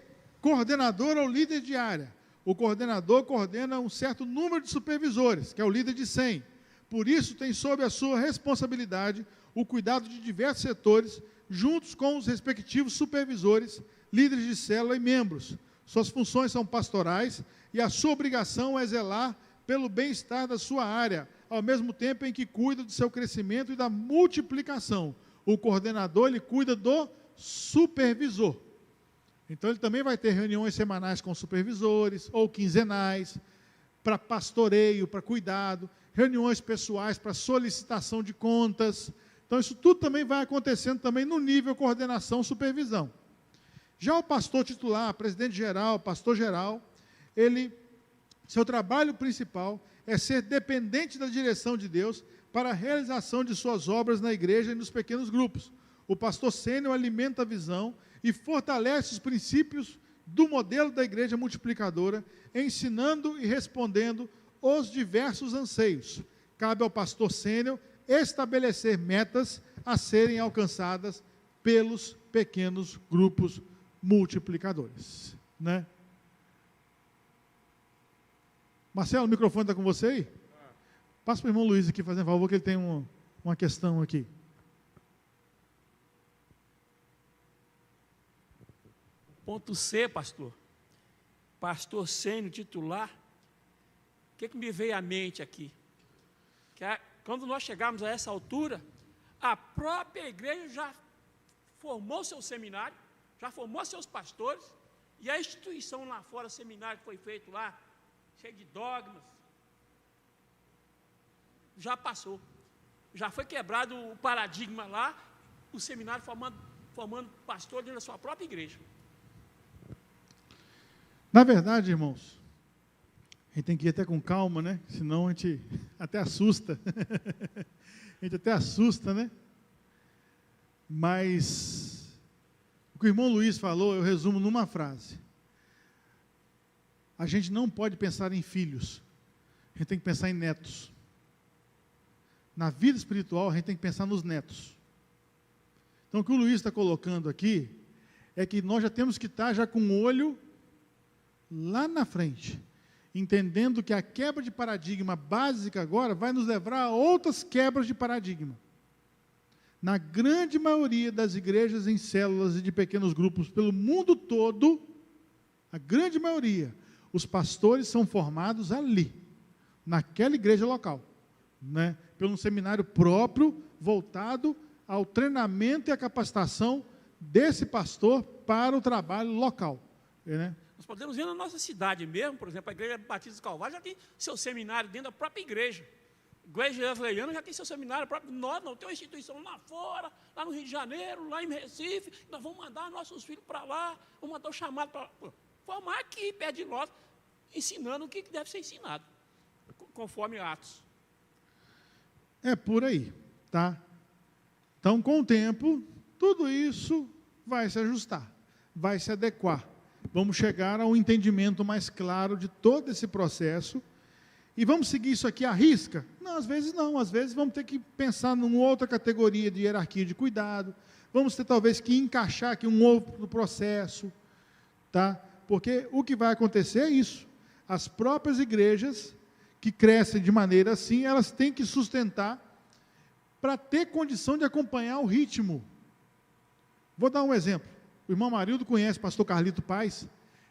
coordenador ou líder de área. O coordenador coordena um certo número de supervisores, que é o líder de 100. Por isso, tem sob a sua responsabilidade o cuidado de diversos setores, juntos com os respectivos supervisores, líderes de célula e membros. Suas funções são pastorais e a sua obrigação é zelar pelo bem-estar da sua área, ao mesmo tempo em que cuida do seu crescimento e da multiplicação. O coordenador, ele cuida do supervisor. Então, ele também vai ter reuniões semanais com supervisores, ou quinzenais, para pastoreio, para cuidado, reuniões pessoais para solicitação de contas. Então, isso tudo também vai acontecendo também no nível coordenação, supervisão. Já o pastor titular, presidente geral, pastor geral, seu trabalho principal é ser dependente da direção de Deus para a realização de suas obras na igreja e nos pequenos grupos. O pastor sênior alimenta a visão e fortalece os princípios do modelo da igreja multiplicadora, ensinando e respondendo os diversos anseios. Cabe ao pastor sênior estabelecer metas a serem alcançadas pelos pequenos grupos multiplicadores. Né? Marcelo, o microfone está com você aí? Passa para o irmão Luiz aqui, fazendo favor, que ele tem uma questão aqui. Ponto C, pastor. Pastor sênior titular. O que me veio à mente aqui? Quando nós chegarmos a essa altura, a própria igreja já formou seu seminário, já formou seus pastores, e a instituição lá fora, o seminário que foi feito lá, cheio de dogmas, já passou. Já foi quebrado o paradigma lá, o seminário formando pastor dentro da sua própria igreja. Na verdade, irmãos, a gente tem que ir até com calma, né? Senão a gente até assusta. A gente até assusta, né? Mas o que o irmão Luiz falou, eu resumo numa frase. A gente não pode pensar em filhos. A gente tem que pensar em netos. Na vida espiritual, a gente tem que pensar nos netos. Então, o que o Luiz está colocando aqui é que nós já temos que estar já com o olho lá na frente, entendendo que a quebra de paradigma básica agora vai nos levar a outras quebras de paradigma. Na grande maioria das igrejas em células e de pequenos grupos pelo mundo todo, a grande maioria, os pastores são formados ali, naquela igreja local, né? Pelo seminário próprio, voltado ao treinamento e à capacitação desse pastor para o trabalho local, né? Nós podemos ver na nossa cidade mesmo, por exemplo, a Igreja Batista do Calvário já tem seu seminário dentro da própria igreja. A Igreja Wesleyana já tem seu seminário próprio. Nós não temos uma instituição lá fora, lá no Rio de Janeiro, lá em Recife. Nós vamos mandar nossos filhos para lá, vamos mandar o chamado para lá. Formar aqui, perto de nós, ensinando o que deve ser ensinado, conforme Atos. É por aí, tá? Então, com o tempo, tudo isso vai se ajustar, vai se adequar. Vamos chegar a um entendimento mais claro de todo esse processo. E vamos seguir isso aqui à risca? Não, às vezes não. Às vezes vamos ter que pensar numa outra categoria de hierarquia de cuidado. Vamos ter talvez que encaixar aqui um outro processo. Tá? Porque o que vai acontecer é isso. As próprias igrejas que crescem de maneira assim, elas têm que sustentar para ter condição de acompanhar o ritmo. Vou dar um exemplo. O irmão Marildo conhece o pastor Carlito Paz.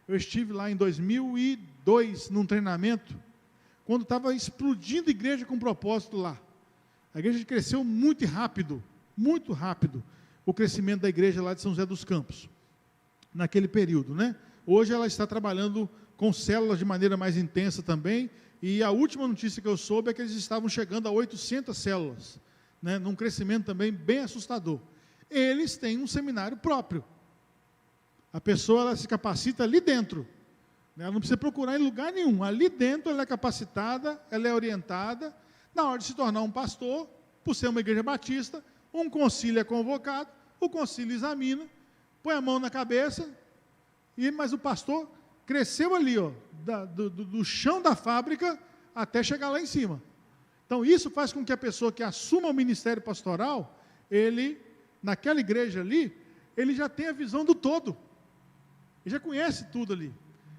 Eu estive lá em 2002, num treinamento, quando estava explodindo igreja com propósito lá. A igreja cresceu muito rápido, o crescimento da igreja lá de São José dos Campos, naquele período, né? Hoje ela está trabalhando com células de maneira mais intensa também, e a última notícia que eu soube é que eles estavam chegando a 800 células, né? Num crescimento também bem assustador. Eles têm um seminário próprio. A pessoa ela se capacita ali dentro. Ela não precisa procurar em lugar nenhum. Ali dentro ela é capacitada, ela é orientada. Na hora de se tornar um pastor, por ser uma igreja batista, um concílio é convocado, o concílio examina, põe a mão na cabeça, mas o pastor cresceu ali, ó, do chão da fábrica até chegar lá em cima. Então isso faz com que a pessoa que assuma o ministério pastoral, ele, naquela igreja ali, ele já tem a visão do todo. Ele já conhece tudo ali.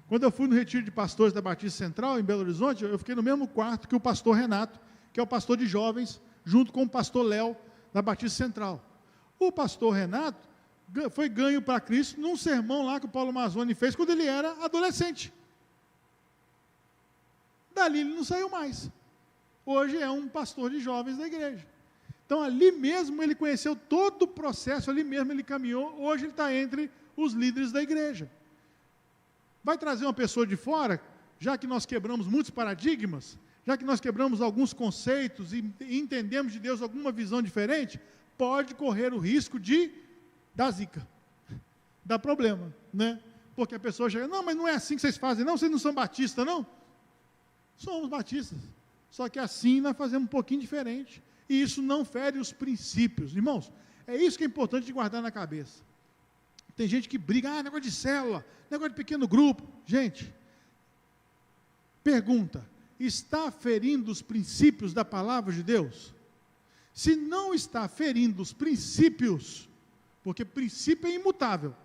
Quando eu fui no retiro de pastores da Batista Central, em Belo Horizonte, eu fiquei no mesmo quarto que o pastor Renato, que é o pastor de jovens, junto com o pastor Léo, da Batista Central. O pastor Renato foi ganho para Cristo num sermão lá que o Paulo Mazzoni fez quando ele era adolescente. Dali ele não saiu mais. Hoje é um pastor de jovens da igreja. Então ali mesmo ele conheceu todo o processo, ali mesmo ele caminhou, hoje ele está entre os líderes da igreja. Vai trazer uma pessoa de fora, já que nós quebramos muitos paradigmas, já que nós quebramos alguns conceitos e entendemos de Deus alguma visão diferente, pode correr o risco de dar zica, dar problema, né? Porque a pessoa chega, não, mas não é assim que vocês fazem, não, vocês não são batistas, não? Somos batistas, só que assim nós fazemos um pouquinho diferente, e isso não fere os princípios. Irmãos, é isso que é importante de guardar na cabeça. Tem gente que briga, negócio de célula, negócio de pequeno grupo. Gente, pergunta, está ferindo os princípios da palavra de Deus? Se não está ferindo os princípios, porque princípio é imutável.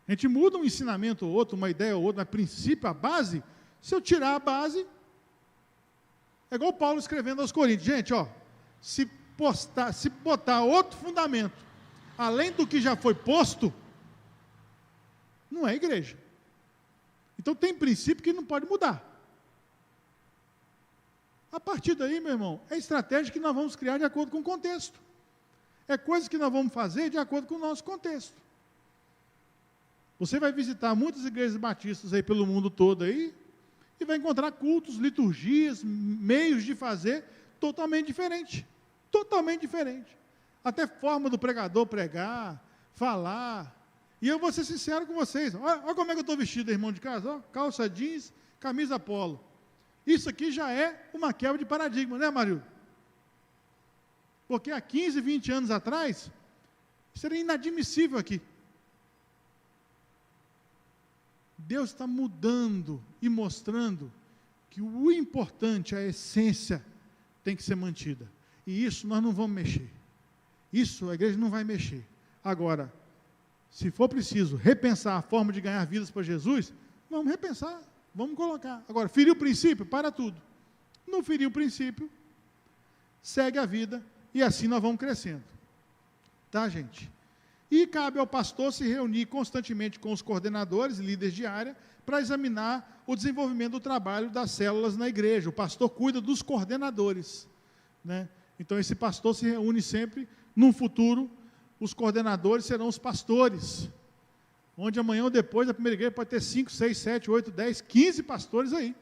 A gente muda um ensinamento ou outro, uma ideia ou outra, mas princípio, a base, se eu tirar a base, é igual Paulo escrevendo aos Coríntios. Gente, ó, se botar outro fundamento, além do que já foi posto, não é igreja. Então tem princípio que não pode mudar. A partir daí, meu irmão, é estratégia que nós vamos criar de acordo com o contexto. É coisa que nós vamos fazer de acordo com o nosso contexto. Você vai visitar muitas igrejas batistas aí pelo mundo todo aí, e vai encontrar cultos, liturgias, meios de fazer totalmente diferente. Totalmente diferente. Até forma do pregador pregar, falar. E eu vou ser sincero com vocês. Olha como é que eu estou vestido, irmão de casa. Ó, calça jeans, camisa polo. Isso aqui já é uma quebra de paradigma, né, Marildo? Porque há 15, 20 anos atrás, seria inadmissível aqui. Deus está mudando e mostrando que o importante, a essência, tem que ser mantida. E isso nós não vamos mexer. Isso a igreja não vai mexer. Agora, se for preciso repensar a forma de ganhar vidas para Jesus, vamos repensar, vamos colocar. Agora, ferir o princípio, para tudo. Não ferir o princípio, segue a vida, e assim nós vamos crescendo. Tá, gente? E cabe ao pastor se reunir constantemente com os coordenadores, líderes de área, para examinar o desenvolvimento do trabalho das células na igreja. O pastor cuida dos coordenadores, né? Então, esse pastor se reúne sempre. No futuro, os coordenadores serão os pastores, onde amanhã ou depois, a primeira igreja pode ter 5, 6, 7, 8, 10, 15 pastores aí,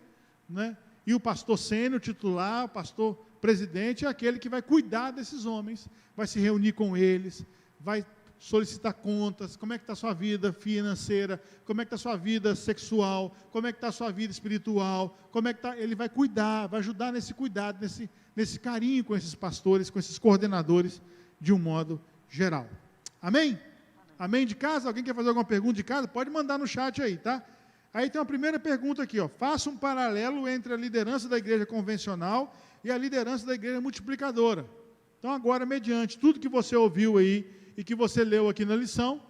né? E o pastor sênior, titular, o pastor presidente, é aquele que vai cuidar desses homens, vai se reunir com eles, vai solicitar contas, como é que está a sua vida financeira, como é que está a sua vida sexual, como é que está a sua vida espiritual, como é que está, ele vai cuidar, vai ajudar nesse cuidado, nesse carinho com esses pastores, com esses coordenadores, de um modo geral. Amém? Amém de casa? Alguém quer fazer alguma pergunta de casa? Pode mandar no chat aí, tá? Aí tem uma primeira pergunta aqui, ó. Faça um paralelo entre a liderança da igreja convencional e a liderança da igreja multiplicadora. Então agora, mediante tudo que você ouviu aí e que você leu aqui na lição,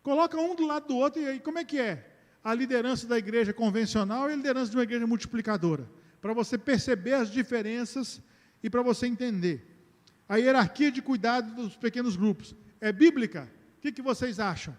coloca um do lado do outro e aí como é que é a liderança da igreja convencional e a liderança de uma igreja multiplicadora? Para você perceber as diferenças e para você entender. A hierarquia de cuidado dos pequenos grupos é bíblica? O que vocês acham?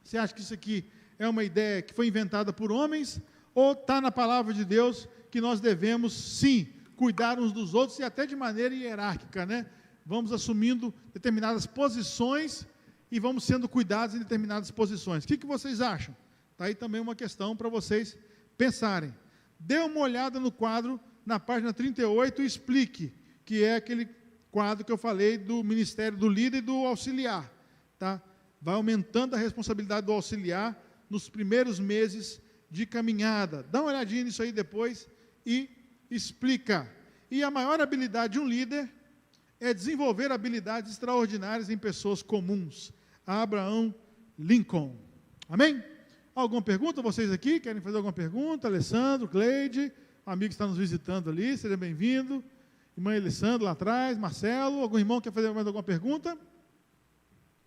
Você acha que isso aqui é uma ideia que foi inventada por homens, ou está na palavra de Deus que nós devemos, sim, cuidar uns dos outros, e até de maneira hierárquica, né? Vamos assumindo determinadas posições e vamos sendo cuidados em determinadas posições. O que vocês acham? Está aí também uma questão para vocês pensarem. Dê uma olhada no quadro, na página 38, e explique, que é aquele quadro que eu falei do ministério do líder e do auxiliar. Tá? Vai aumentando a responsabilidade do auxiliar nos primeiros meses de caminhada. Dá uma olhadinha nisso aí depois e explica. E a maior habilidade de um líder é desenvolver habilidades extraordinárias em pessoas comuns. Abraham Lincoln. Amém? Alguma pergunta? Vocês aqui querem fazer alguma pergunta? Alessandro, Cleide, amigo que está nos visitando ali, seja bem-vindo. Irmã Alessandro lá atrás, Marcelo, algum irmão quer fazer mais alguma pergunta?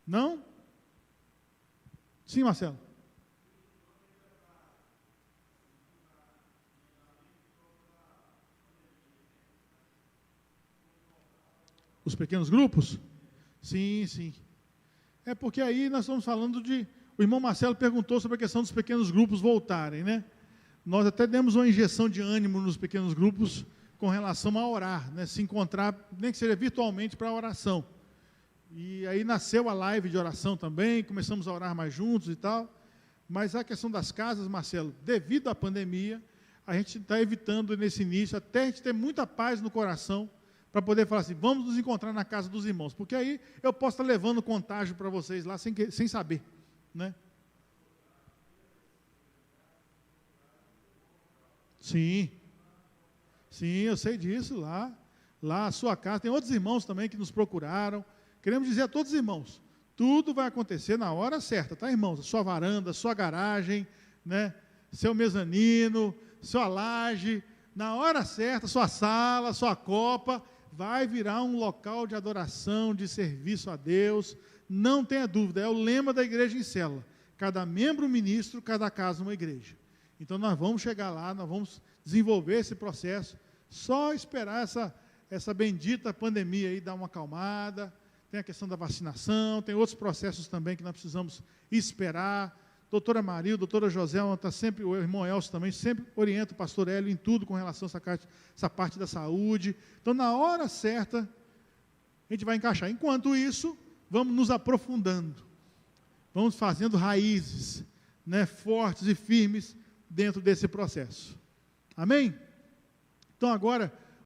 Não? Sim, Marcelo. Os pequenos grupos? Sim, sim. É porque aí nós estamos falando de... O irmão Marcelo perguntou sobre a questão dos pequenos grupos voltarem, né? Nós até demos uma injeção de ânimo nos pequenos grupos com relação a orar, né? Se encontrar, nem que seja virtualmente, para a oração. E aí nasceu a live de oração também, começamos a orar mais juntos e tal. Mas a questão das casas, Marcelo, devido à pandemia, a gente está evitando nesse início, até a gente ter muita paz no coração, para poder falar assim, vamos nos encontrar na casa dos irmãos, porque aí eu posso estar levando contágio para vocês lá sem saber, né? Sim, eu sei disso, lá a sua casa, tem outros irmãos também que nos procuraram, queremos dizer a todos os irmãos, tudo vai acontecer na hora certa, tá, irmãos? A sua varanda, a sua garagem, né? Seu mezanino, sua laje, na hora certa, sua sala, sua copa, vai virar um local de adoração, de serviço a Deus, não tenha dúvida, é o lema da igreja em célula, cada membro ministro, cada casa uma igreja. Então nós vamos chegar lá, nós vamos desenvolver esse processo, só esperar essa bendita pandemia aí dar uma acalmada, tem a questão da vacinação, tem outros processos também que nós precisamos esperar. Doutora Maria, doutora Joselma, está sempre, o irmão Elcio também, sempre orienta o pastor Hélio em tudo com relação a essa parte da saúde. Então, na hora certa, a gente vai encaixar. Enquanto isso, vamos nos aprofundando, vamos fazendo raízes, né, fortes e firmes dentro desse processo. Amém? Então, agora,